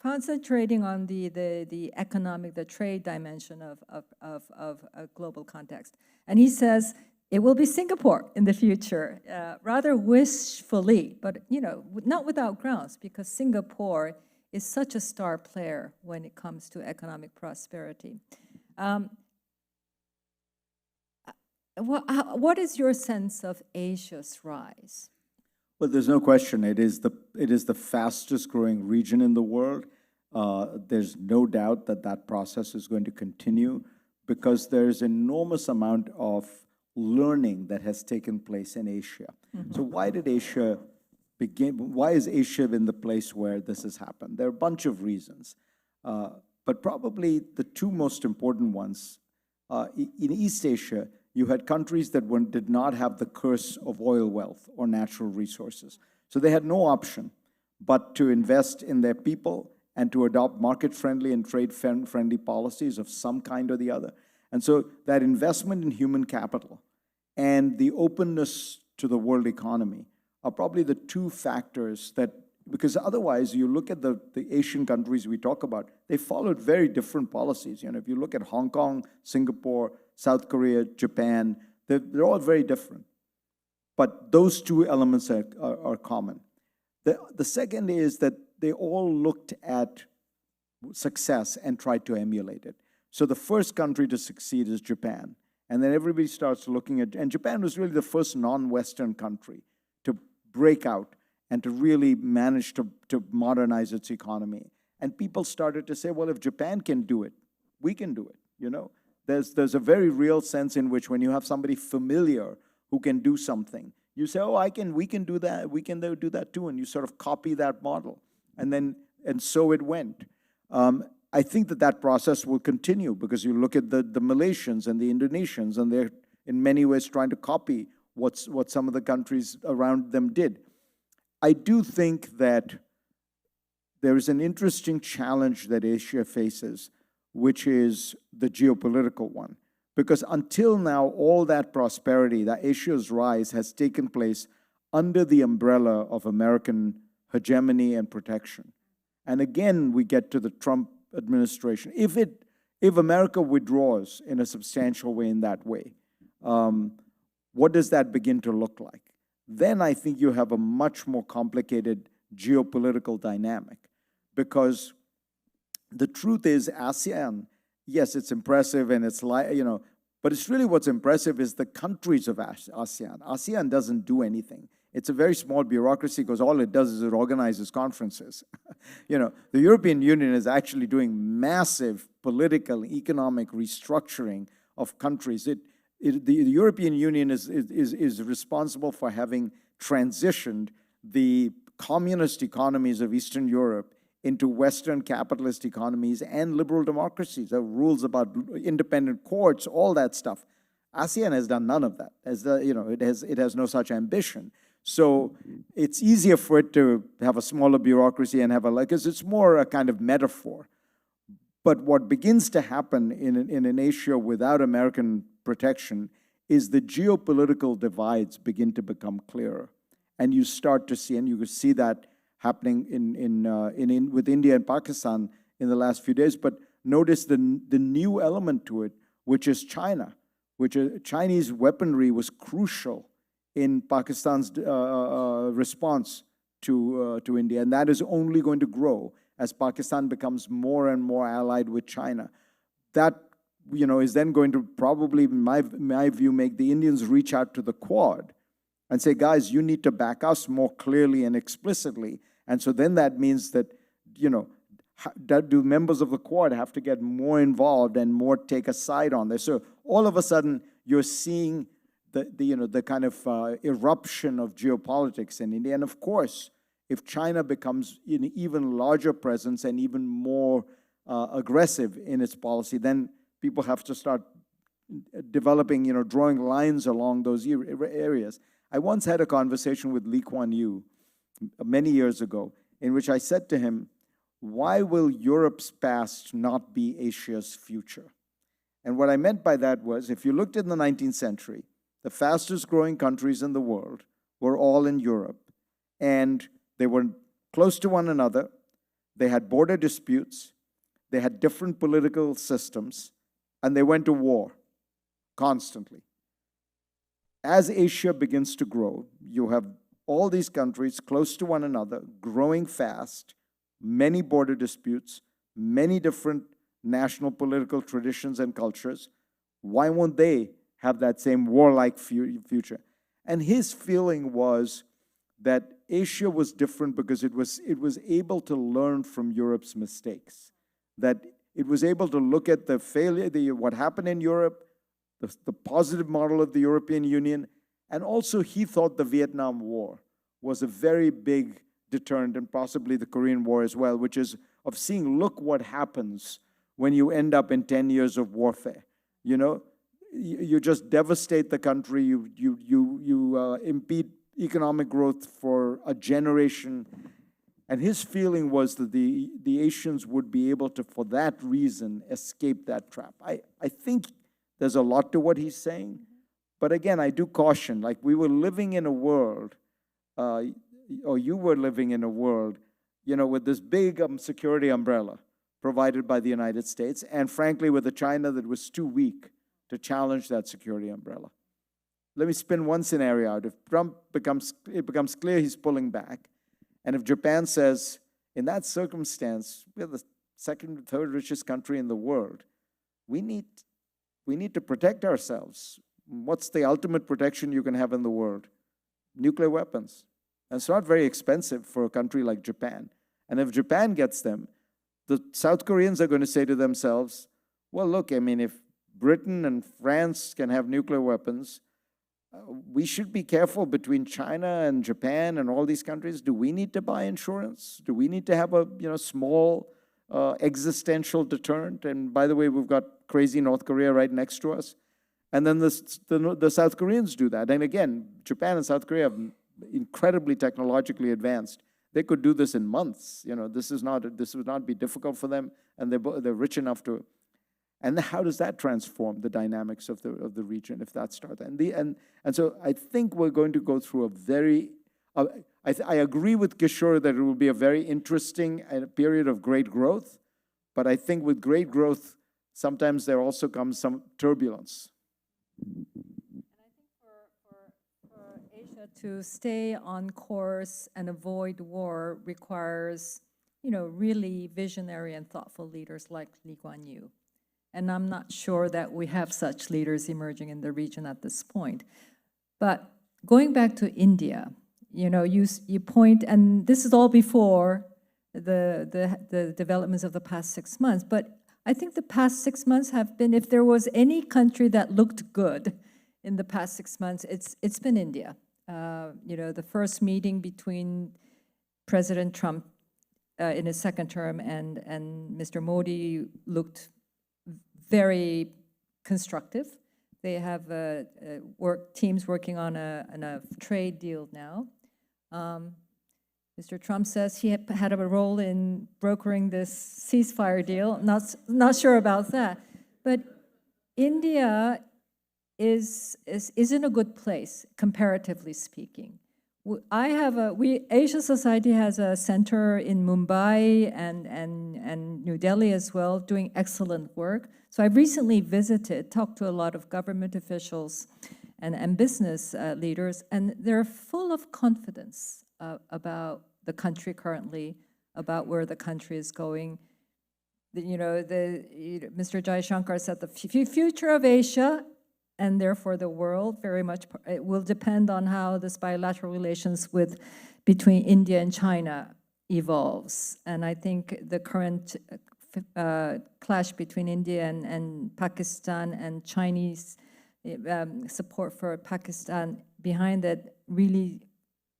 concentrating on the economic, the trade dimension of a global context. And he says, it will be Singapore in the future, rather wishfully, but not without grounds, because Singapore is such a star player when it comes to economic prosperity. What is your sense of Asia's rise? Well, there's no question. It is the fastest growing region in the world. There's no doubt that that process is going to continue because there's enormous amount of learning that has taken place in Asia. Mm-hmm. So why did Asia begin? Why is Asia in the place where this has happened? There are a bunch of reasons, but probably the two most important ones. In East Asia, you had countries that did not have the curse of oil wealth or natural resources. So they had no option but to invest in their people and to adopt market-friendly and trade-friendly policies of some kind or the other. And so that investment in human capital and the openness to the world economy are probably the two factors that, because otherwise you look at the Asian countries we talk about, they followed very different policies. If you look at Hong Kong, Singapore, South Korea, Japan, they're all very different. But those two elements are common. The second is that they all looked at success and tried to emulate it. So the first country to succeed is Japan. And then everybody starts looking at, and Japan was really the first non-Western country to break out and to really manage to modernize its economy. And people started to say, well, if Japan can do it, we can do it, There's a very real sense in which when you have somebody familiar who can do something, you say, oh, we can do that, we can do that too, and you sort of copy that model. And so it went. I think that process will continue because you look at the Malaysians and the Indonesians, and they're in many ways trying to copy what some of the countries around them did. I do think that there is an interesting challenge that Asia faces, which is the geopolitical one. Because until now, all that prosperity, that Asia's rise has taken place under the umbrella of American hegemony and protection. And again, we get to the Trump administration. If America withdraws in a substantial way in that way, what does that begin to look like? Then I think you have a much more complicated geopolitical dynamic, because the truth is ASEAN, yes, it's impressive and it's but it's really what's impressive is the countries of ASEAN. ASEAN doesn't do anything. It's a very small bureaucracy because all it does is it organizes conferences. The European Union is actually doing massive political, economic restructuring of countries. The European Union is responsible for having transitioned the communist economies of Eastern Europe into Western capitalist economies and liberal democracies. There are rules about independent courts, all that stuff. ASEAN has done none of that. It has no such ambition. So it's easier for it to have a smaller bureaucracy and because it's more a kind of metaphor. But what begins to happen in an Asia without American protection is the geopolitical divides begin to become clearer. And you start to see, and you can see that happening with India and Pakistan in the last few days. But notice the new element to it, which is China, which Chinese weaponry was crucial in Pakistan's response to India. And that is only going to grow as Pakistan becomes more and more allied with China. That is then going to probably, in my view, make the Indians reach out to the Quad and say, guys, you need to back us more clearly and explicitly. And so then that means that, do members of the Quad have to get more involved and more take a side on this? So all of a sudden, you're seeing the kind of eruption of geopolitics in India. And of course, if China becomes an even larger presence and even more aggressive in its policy, then people have to start developing, drawing lines along those areas. I once had a conversation with Lee Kuan Yew many years ago, in which I said to him, why will Europe's past not be Asia's future? And what I meant by that was, if you looked in the 19th century, the fastest growing countries in the world were all in Europe, and they were close to one another. They had border disputes. They had different political systems, and they went to war constantly. As Asia begins to grow, you have all these countries close to one another, growing fast, many border disputes, many different national political traditions and cultures. Why won't they have that same warlike future? And his feeling was that Asia was different because it was able to learn from Europe's mistakes, that it was able to look at the failure, what happened in Europe, the positive model of the European Union, and also he thought the Vietnam War was a very big deterrent, and possibly the Korean War as well, which is of seeing, look what happens when you end up in 10 years of warfare. You just devastate the country, you impede economic growth for a generation. And his feeling was that the Asians would be able to, for that reason, escape that trap. I think there's a lot to what he's saying. But again, I do caution, like we were living in a world, or you were living in a world, with this big security umbrella provided by the United States, and frankly, with a China that was too weak to challenge that security umbrella. Let me spin one scenario out. If it becomes clear he's pulling back, and if Japan says, in that circumstance, we're the second or third richest country in the world, we need to protect ourselves. What's the ultimate protection you can have in the world? Nuclear weapons. And it's not very expensive for a country like Japan. And if Japan gets them, the South Koreans are going to say to themselves, well, look, if Britain and France can have nuclear weapons, we should be careful between China and Japan and all these countries. Do we need to buy insurance? Do we need to have a small existential deterrent? And by the way, we've got crazy North Korea right next to us. And then the South Koreans do that. And again, Japan and South Korea are incredibly technologically advanced. They could do this in months. This would not be difficult for them, and they're rich enough to. And how does that transform the dynamics of the region if that starts? And so I think we're going to go through a very. I agree with Kishore that it will be a very interesting period of great growth, but I think with great growth, sometimes there also comes some turbulence. And I think for Asia to stay on course and avoid war requires, really visionary and thoughtful leaders like Lee Kuan Yew. And I'm not sure that we have such leaders emerging in the region at this point. But going back to India, you point, and this is all before the developments of the past 6 months, but I think the past 6 months have been, if there was any country that looked good in the past 6 months, it's been India. The first meeting between President Trump in his second term and Mr. Modi looked very constructive. They have teams working on a trade deal now. Mr. Trump says he had a role in brokering this ceasefire deal. Not sure about that, but India is in a good place, comparatively speaking. Asia Society has a center in Mumbai and New Delhi as well, doing excellent work. So I've recently talked to a lot of government officials and business leaders, and they're full of confidence about the country currently, about where the country is going. Mr. Jaishankar said the future of Asia and therefore the world very much. It will depend on how this bilateral relations between India and China evolves. And I think the current clash between India and Pakistan and Chinese support for Pakistan behind it really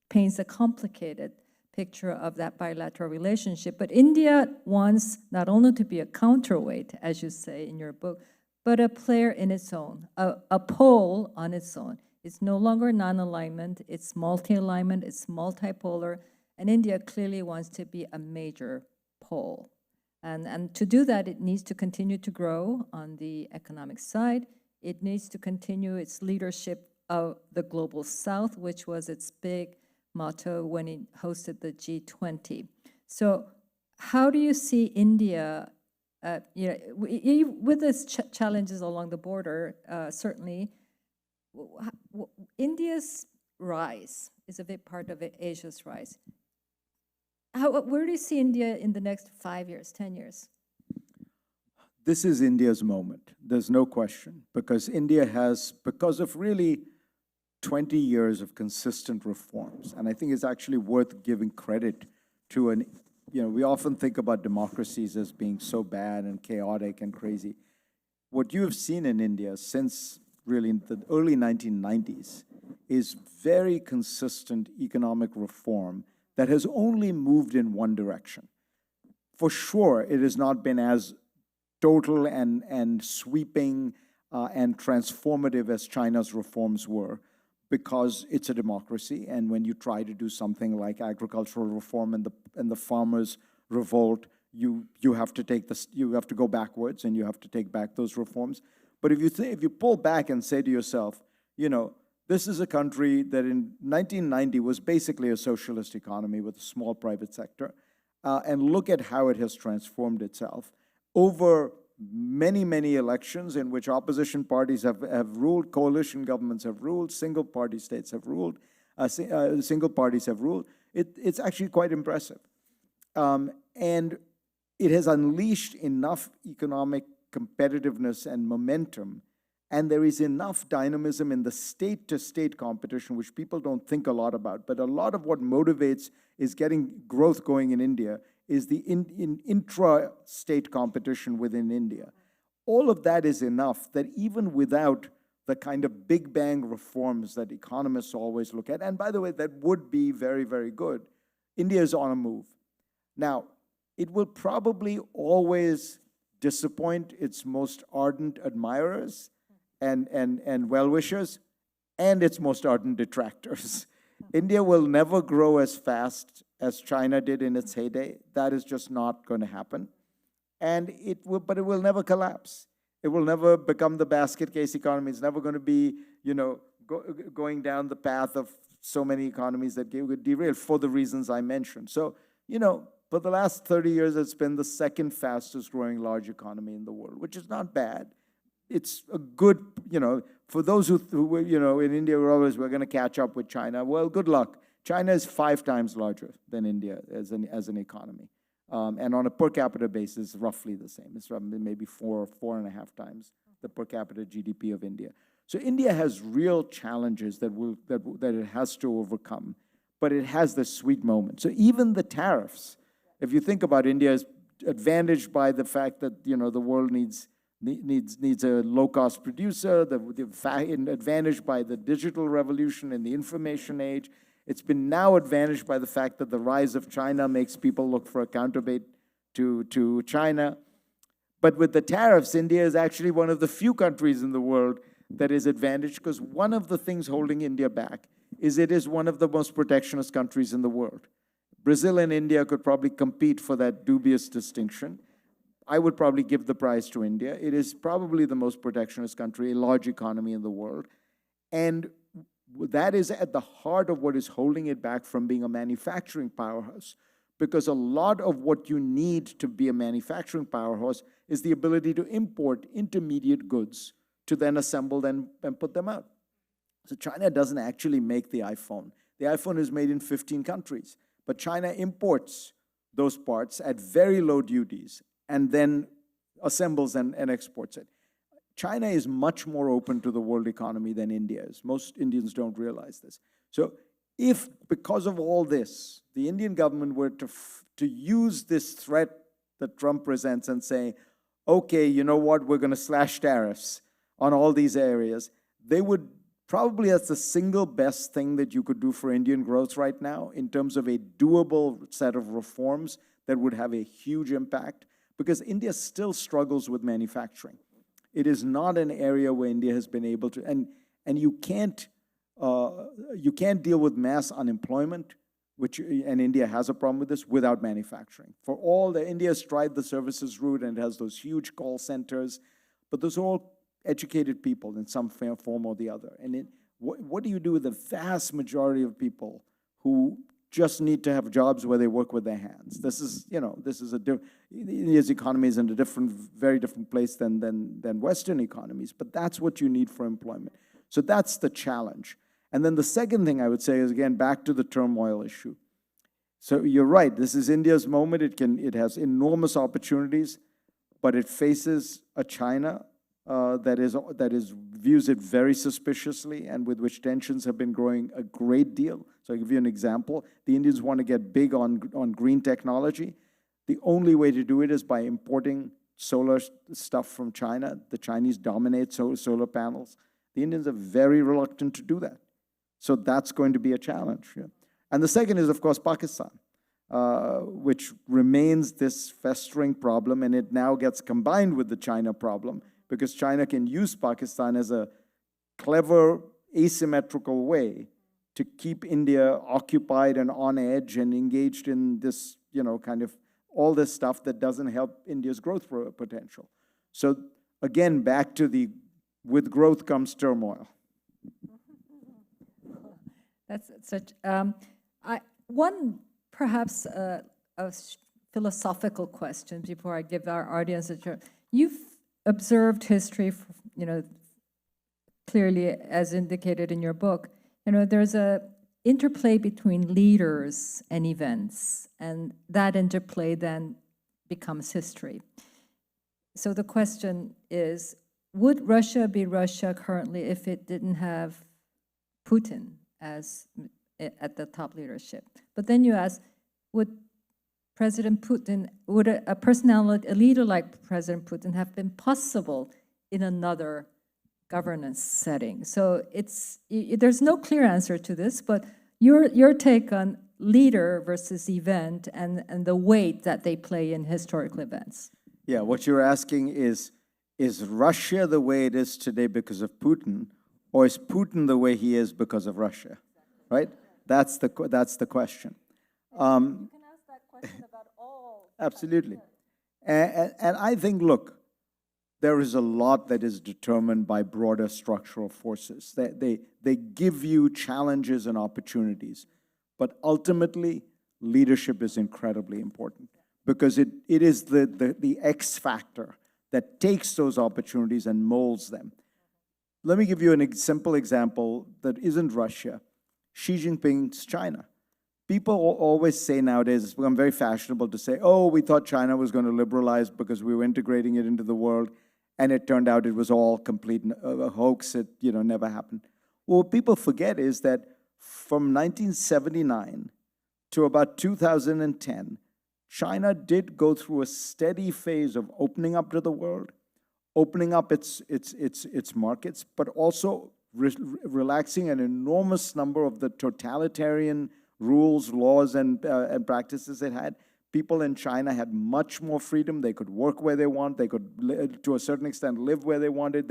paints a complicated picture of that bilateral relationship. But India wants not only to be a counterweight, as you say in your book, but a player in its own, a pole on its own. It's no longer non-alignment, it's multi-alignment, it's multipolar, and India clearly wants to be a major pole. And to do that, it needs to continue to grow on the economic side. It needs to continue its leadership of the Global South, which was its big motto when it hosted the G20. So how do you see India, with its challenges along the border, certainly, India's rise is a big part of Asia's rise. Where do you see India in the next 5 years, 10 years? This is India's moment. There's no question, because India has, because of really 20 years of consistent reforms, and I think it's actually worth giving credit to we often think about democracies as being so bad and chaotic and crazy. What you have seen in India since really the early 1990s is very consistent economic reform that has only moved in one direction. For sure, it has not been as total and sweeping and transformative as China's reforms were, because it's a democracy, and when you try to do something like agricultural reform and the farmers revolt, you have to go backwards and you have to take back those reforms. But if you pull back and say to yourself, this is a country that in 1990 was basically a socialist economy with a small private sector, and look at how it has transformed itself over many, many elections in which opposition parties have ruled, coalition governments have ruled, single party states have ruled, single parties have ruled. It's actually quite impressive. And it has unleashed enough economic competitiveness and momentum, and there is enough dynamism in the state-to-state competition, which people don't think a lot about. But a lot of what motivates is getting growth going in India is the intra-state competition within India. All of that is enough that even without the kind of big bang reforms that economists always look at, and by the way, that would be very, very good, India is on a move. Now, it will probably always disappoint its most ardent admirers and well-wishers, and its most ardent detractors. India will never grow as fast as China did in its heyday. That is just not going to happen. But it will never collapse. It will never become the basket case economy. It's never going to be, going down the path of so many economies that would derail for the reasons I mentioned. So, for the last 30 years, it's been the second fastest growing large economy in the world, which is not bad. It's a good, for those who in India, we're going to catch up with China. Well, good luck. China is 5 times larger than India as an economy. And on a per capita basis, roughly the same. It's maybe 4.5 times the per capita GDP of India. So India has real challenges that it has to overcome, but it has this sweet moment. So even the tariffs, if you think about India, is advantaged by the fact that the world needs a low-cost producer, advantaged by the digital revolution and the information age. It's been now advantaged by the fact that the rise of China makes people look for a counterweight to China. But with the tariffs, India is actually one of the few countries in the world that is advantaged, because one of the things holding India back is it is one of the most protectionist countries in the world. Brazil and India could probably compete for that dubious distinction. I would probably give the prize to India. It is probably the most protectionist country, a large economy in the world. And that is at the heart of what is holding it back from being a manufacturing powerhouse. Because a lot of what you need to be a manufacturing powerhouse is the ability to import intermediate goods to then assemble them and put them out. So China doesn't actually make the iPhone. The iPhone is made in 15 countries. But China imports those parts at very low duties and then assembles and exports it. China is much more open to the world economy than India is. Most Indians don't realize this. So if, because of all this, the Indian government were to use this threat that Trump presents and say, okay, you know what, we're going to slash tariffs on all these areas, they would probably, that's the single best thing that you could do for Indian growth right now in terms of a doable set of reforms that would have a huge impact, because India still struggles with manufacturing. It is not an area where India has been able to, and you can't deal with mass unemployment, and India has a problem with this, without manufacturing. For all the, India's tried the services route and it has those huge call centers, but those are all educated people in some form or the other. And what do you do with the vast majority of people who just need to have jobs where they work with their hands? This is, India's economy is in a very different place than Western economies, but that's what you need for employment. So that's the challenge. And then the second thing I would say is, again, back to the turmoil issue. So you're right, this is India's moment. It has enormous opportunities, but it faces a China that views it very suspiciously, and with which tensions have been growing a great deal. So I'll give you an example. The Indians want to get big on green technology. The only way to do it is by importing solar stuff from China. The Chinese dominate solar panels. The Indians are very reluctant to do that. So that's going to be a challenge. Yeah. And the second is, of course, Pakistan, which remains this festering problem, and it now gets combined with the China problem, because China can use Pakistan as a clever, asymmetrical way to keep India occupied and on edge and engaged in this, kind of all this stuff that doesn't help India's growth potential. So again, back to with growth comes turmoil. That's such, one perhaps a philosophical question before I give our audience a chance. You've observed history, clearly as indicated in your book. There's a interplay between leaders and events, and that interplay then becomes history. So the question is, would Russia be Russia currently if it didn't have Putin at the top leadership? But then you ask, would President Putin, would a leader like President Putin have been possible in another governance setting? So there's no clear answer to this, but your take on leader versus event and the weight that they play in historical events. Yeah, what you're asking is Russia the way it is today because of Putin, or is Putin the way he is because of Russia, right? That's the question. You can ask that question about all. Absolutely. And I think, look, there is a lot that is determined by broader structural forces. They give you challenges and opportunities, but ultimately, leadership is incredibly important, because it is the X factor that takes those opportunities and molds them. Let me give you a simple example that isn't Russia. Xi Jinping's China. People always say nowadays, it's become very fashionable to say, oh, we thought China was going to liberalize because we were integrating it into the world, and it turned out it was all complete a hoax. It never happened. Well, what people forget is that from 1979 to about 2010, China did go through a steady phase of opening up to the world, opening up its markets, but also relaxing an enormous number of the totalitarian rules, laws, and practices it had. People in China had much more freedom. They could work where they want. They could, to a certain extent, live where they wanted.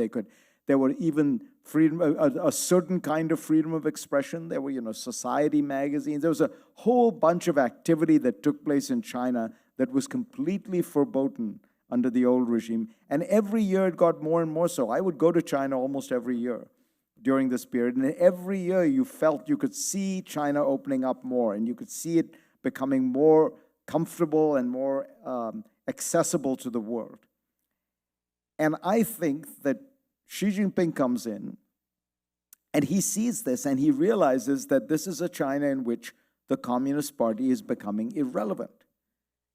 There were even freedom, a certain kind of freedom of expression. There were, society magazines. There was a whole bunch of activity that took place in China that was completely verboten under the old regime. And every year it got more and more so. I would go to China almost every year during this period. And every year you could see China opening up more, and you could see it becoming more comfortable and more accessible to the world. And I think that Xi Jinping comes in, and he sees this, and he realizes that this is a China in which the Communist Party is becoming irrelevant.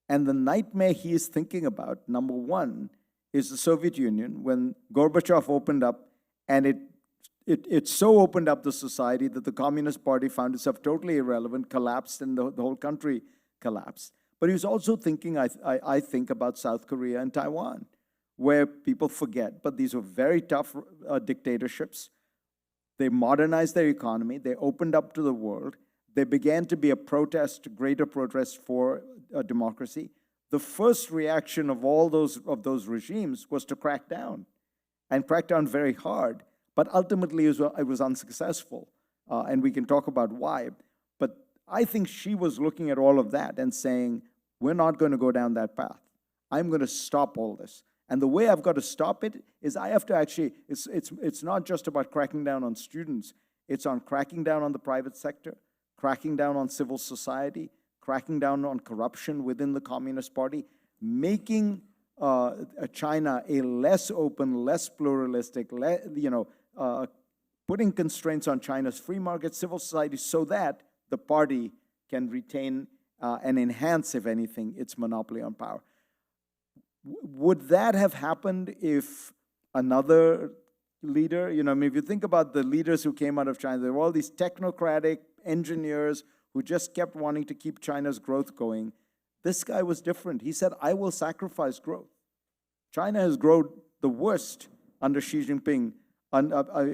And the nightmare he is thinking about, number one, is the Soviet Union, when Gorbachev opened up, and it so opened up the society that the Communist Party found itself totally irrelevant, collapsed, and the whole country collapsed. But he was also thinking, I think, about South Korea and Taiwan, where people forget, but these were very tough dictatorships. They modernized their economy. They opened up to the world. They began to be a protest, greater protest for democracy. The first reaction of all those regimes was to crack down, and crack down very hard. But ultimately, it was unsuccessful, and we can talk about why. But I think she was looking at all of that and saying, we're not going to go down that path. I'm going to stop all this. And the way I've got to stop it is I have to actually, it's not just about cracking down on students. It's on cracking down on the private sector, cracking down on civil society, cracking down on corruption within the Communist Party, making China a less open, less pluralistic, putting constraints on China's free market, civil society, so that the party can retain and enhance, if anything, its monopoly on power. Would that have happened if another leader, if you think about the leaders who came out of China, there were all these technocratic engineers who just kept wanting to keep China's growth going. This guy was different. He said, I will sacrifice growth. China has grown the worst under Xi Jinping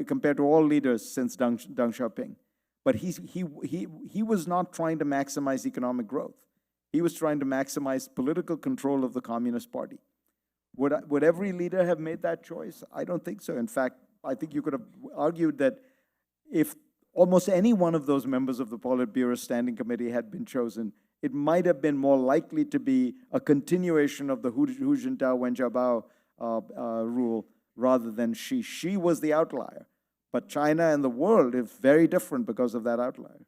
compared to all leaders since Deng Xiaoping. But he was not trying to maximize economic growth. He was trying to maximize political control of the Communist Party. Would every leader have made that choice? I don't think so. In fact, I think you could have argued that if almost any one of those members of the Politburo Standing Committee had been chosen, it might have been more likely to be a continuation of the Hu Jintao, Wen Jiabao rule rather than Xi. Xi was the outlier. But China and the world is very different because of that outlier.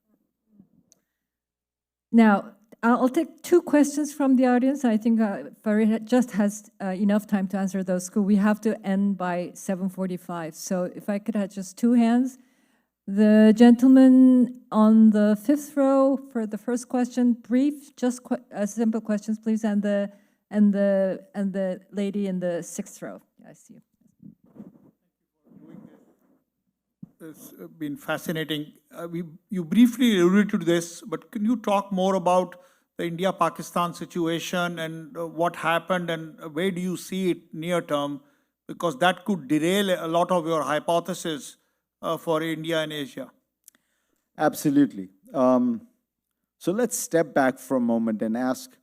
Now, I'll take two questions from the audience. I think Fareed just has enough time to answer those. We have to end by 7:45. So if I could have just two hands. The gentleman on the fifth row for the first question, brief, just simple questions, please, and the lady in the sixth row. I see you. It's been fascinating. You briefly alluded to this, but can you talk more about the India-Pakistan situation and what happened and where do you see it near term? Because that could derail a lot of your hypothesis for India and Asia. Absolutely. So let's step back for a moment and ask,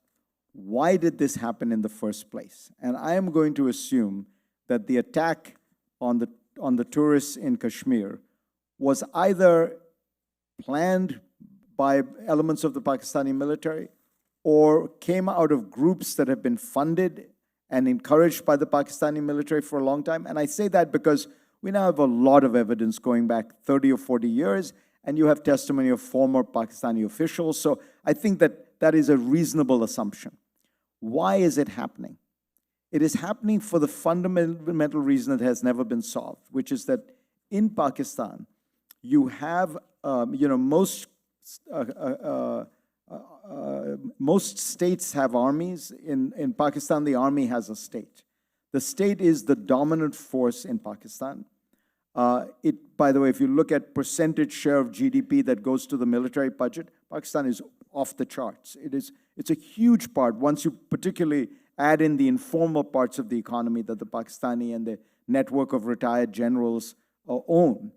why did this happen in the first place? And I am going to assume that the attack on the tourists in Kashmir was either planned by elements of the Pakistani military or came out of groups that have been funded and encouraged by the Pakistani military for a long time. And I say that because we now have a lot of evidence going back 30 or 40 years, and you have testimony of former Pakistani officials. So I think that is a reasonable assumption. Why is it happening? It is happening for the fundamental reason that has never been solved, which is that in Pakistan, you have, most states have armies. In Pakistan, the army has a state. The state is the dominant force in Pakistan. By the way, if you look at percentage share of GDP that goes to the military budget, Pakistan is off the charts. It's a huge part, once you particularly add in the informal parts of the economy that the Pakistani and the network of retired generals own.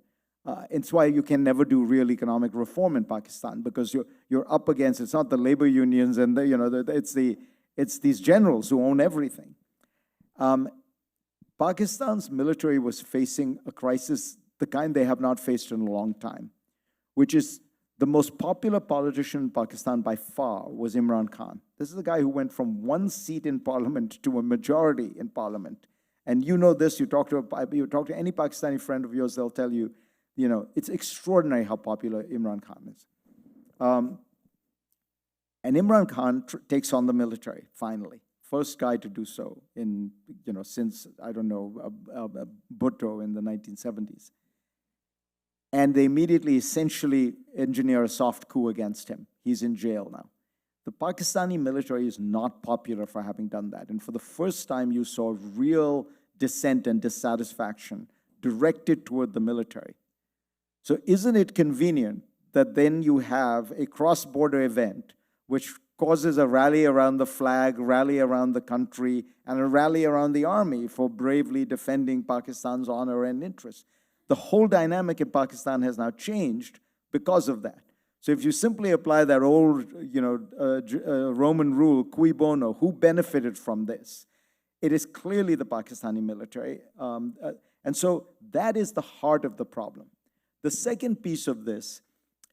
It's why you can never do real economic reform in Pakistan, because you're up against, it's not the labor unions and it's these generals who own everything. Pakistan's military was facing a crisis, the kind they have not faced in a long time, which is the most popular politician in Pakistan by far was Imran Khan. This is a guy who went from one seat in parliament to a majority in parliament. And you know this, you talk to any Pakistani friend of yours, they'll tell you, it's extraordinary how popular Imran Khan is. And Imran Khan takes on the military, finally. First guy to do so since, Bhutto in the 1970s. And they immediately essentially engineer a soft coup against him. He's in jail now. The Pakistani military is not popular for having done that. And for the first time, you saw real dissent and dissatisfaction directed toward the military. So isn't it convenient that then you have a cross-border event which causes a rally around the flag, rally around the country, and a rally around the army for bravely defending Pakistan's honor and interests? The whole dynamic in Pakistan has now changed because of that. So if you simply apply that old, Roman rule, cui bono, who benefited from this? It is clearly the Pakistani military. And so that is the heart of the problem. The second piece of this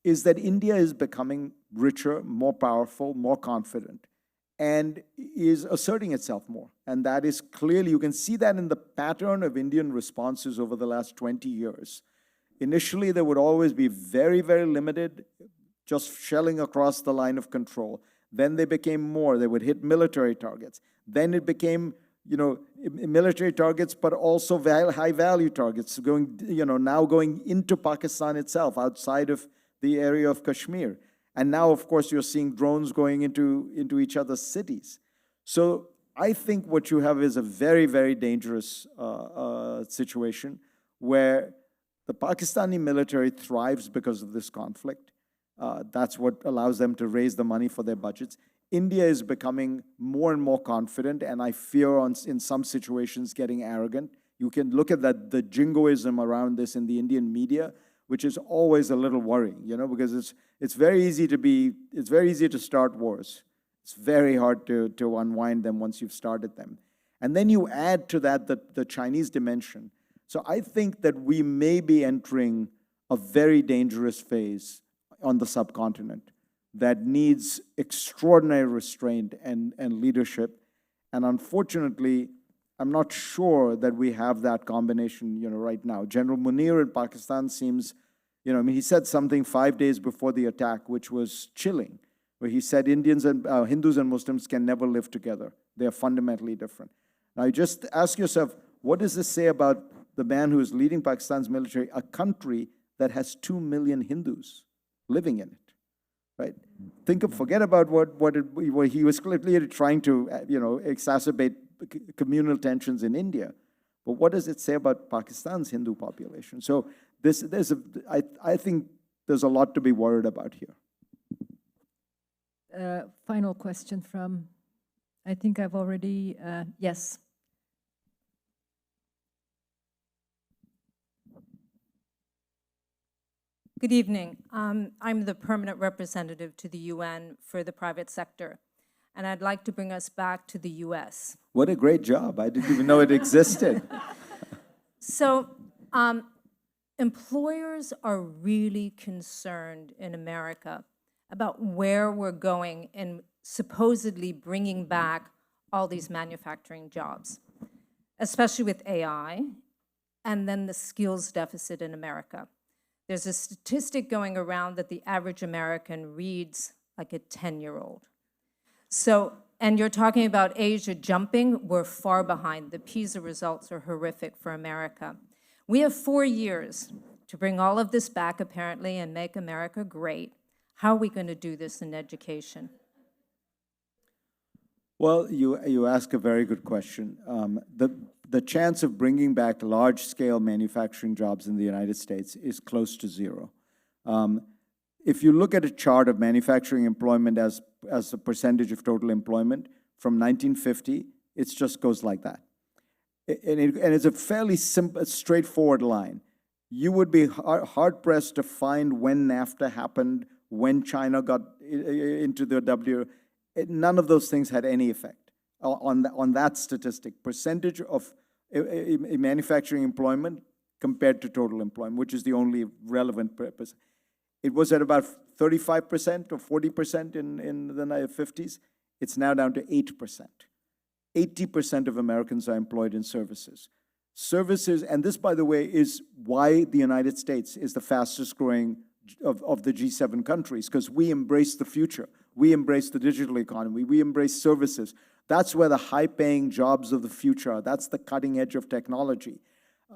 is that India is becoming richer, more powerful, more confident, and is asserting itself more. And that is clearly, you can see that in the pattern of Indian responses over the last 20 years. Initially, there would always be very, very limited, just shelling across the line of control. Then they became more. They would hit military targets. Then it became, military targets, but also high-value targets, now going into Pakistan itself, outside of the area of Kashmir. And now, of course, you're seeing drones going into each other's cities. So I think what you have is a very, very dangerous situation where the Pakistani military thrives because of this conflict. That's what allows them to raise the money for their budgets. India is becoming more and more confident, and I fear in some situations getting arrogant. You can look at the jingoism around this in the Indian media, which is always a little worrying, because it's very easy to start wars. It's very hard to unwind them once you've started them. And then you add to that the Chinese dimension. So I think that we may be entering a very dangerous phase on the subcontinent that needs extraordinary restraint and leadership. And unfortunately, I'm not sure that we have that combination, right now. General Munir in Pakistan seems, he said something 5 days before the attack, which was chilling, where he said Hindus and Muslims can never live together. They are fundamentally different. Now, you just ask yourself, what does this say about the man who is leading Pakistan's military, a country that has 2 million Hindus living in it? Right? Forget about what he was clearly trying to, exacerbate communal tensions in India. But what does it say about Pakistan's Hindu population? So I think there's a lot to be worried about here. Final question from, I think I've already, yes. Good evening. I'm the permanent representative to the UN for the private sector, and I'd like to bring us back to the US. What a great job. I didn't even know it existed. So employers are really concerned in America about where we're going in supposedly bringing back all these manufacturing jobs, especially with AI, and then the skills deficit in America. There's a statistic going around that the average American reads like a 10-year-old. So, and you're talking about Asia jumping, we're far behind. The PISA results are horrific for America. We have 4 years to bring all of this back, apparently, and make America great. How are we going to do this in education? Well, you ask a very good question. The chance of bringing back large-scale manufacturing jobs in the United States is close to zero. If you look at a chart of manufacturing employment as a percentage of total employment from 1950, it just goes like that. And it's a fairly simple, straightforward line. You would be hard-pressed to find when NAFTA happened, when China got into the WTO. None of those things had any effect on that statistic. Percentage of manufacturing employment compared to total employment, which is the only relevant purpose. It was at about 35% or 40% in the 50s. It's now down to 8%. 80% of Americans are employed in services. Services, and this, by the way, is why the United States is the fastest growing of the G7 countries, because we embrace the future. We embrace the digital economy. We embrace services. That's where the high-paying jobs of the future are. That's the cutting edge of technology,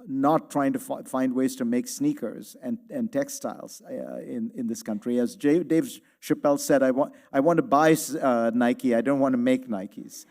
not trying to find ways to make sneakers and textiles in this country. As Dave Chappelle said, I want to buy Nike, I don't want to make Nikes.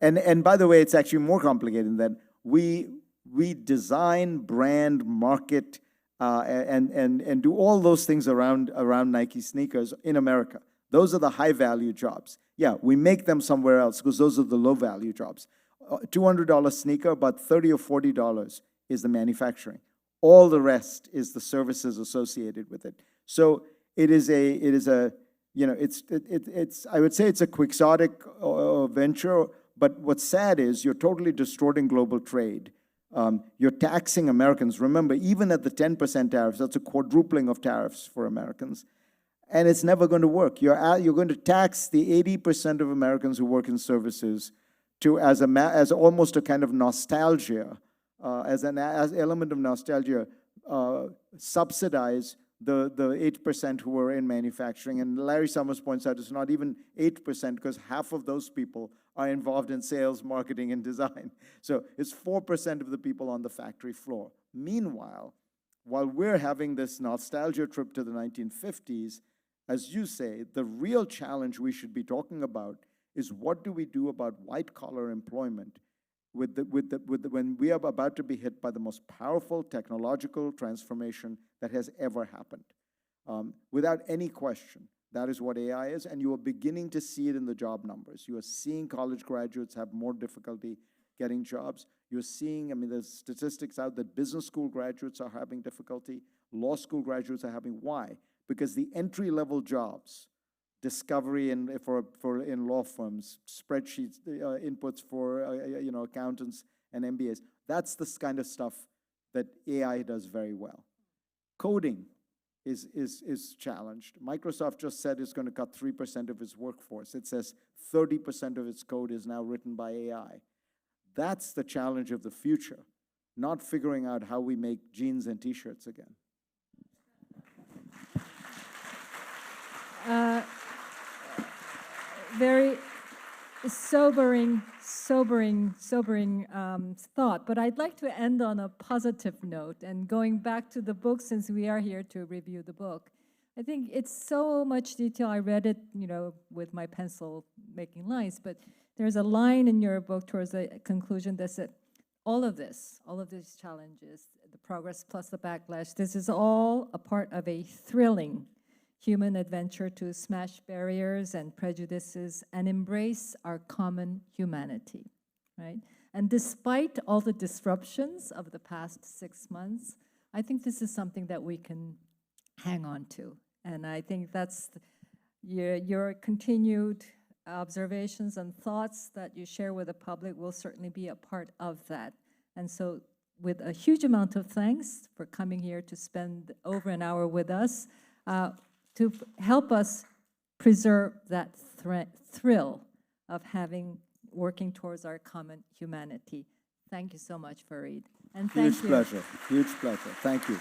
And by the way, it's actually more complicated than that. We design, brand, market, and do all those things around Nike sneakers in America. Those are the high-value jobs. Yeah, we make them somewhere else because those are the low-value jobs. $200 sneaker, about $30 or $40 is the manufacturing. All the rest is the services associated with it. So it is a you know, it's I would say it's a quixotic venture. But what's sad is you're totally distorting global trade. You're taxing Americans. Remember, even at the 10% tariffs, that's a quadrupling of tariffs for Americans. And it's never going to work. You're going to tax the 80% of Americans who work in services as almost a kind of nostalgia, as element of nostalgia, subsidize the 8% who are in manufacturing. And Larry Summers points out it's not even 8% because half of those people are involved in sales, marketing, and design. So it's 4% of the people on the factory floor. Meanwhile, while we're having this nostalgia trip to the 1950s, as you say, the real challenge we should be talking about is what do we do about white-collar employment when we are about to be hit by the most powerful technological transformation that has ever happened. Without any question, that is what AI is, and you are beginning to see it in the job numbers. You are seeing college graduates have more difficulty getting jobs. You're seeing, I mean, there's statistics out that business school graduates are having difficulty, law school graduates are having. Why? Because the entry-level jobs, discovery in law firms, spreadsheets, inputs for accountants and MBAs, that's the kind of stuff that AI does very well. Coding is challenged. Microsoft just said it's going to cut 3% of its workforce. It says 30% of its code is now written by AI. That's the challenge of the future, not figuring out how we make jeans and T-shirts again. Very sobering thought, but I'd like to end on a positive note and going back to the book, since we are here to review the book. I think it's so much detail. I read it, with my pencil making lines, but there's a line in your book towards the conclusion that said, all of these challenges, the progress plus the backlash, this is all a part of a thrilling human adventure to smash barriers and prejudices and embrace our common humanity, right? And despite all the disruptions of the past 6 months, I think this is something that we can hang on to. And I think that's your continued observations and thoughts that you share with the public will certainly be a part of that. And so with a huge amount of thanks for coming here to spend over an hour with us, to help us preserve that thrill of working towards our common humanity. Thank you so much, Fareed. And thank you. Huge pleasure. Thank you.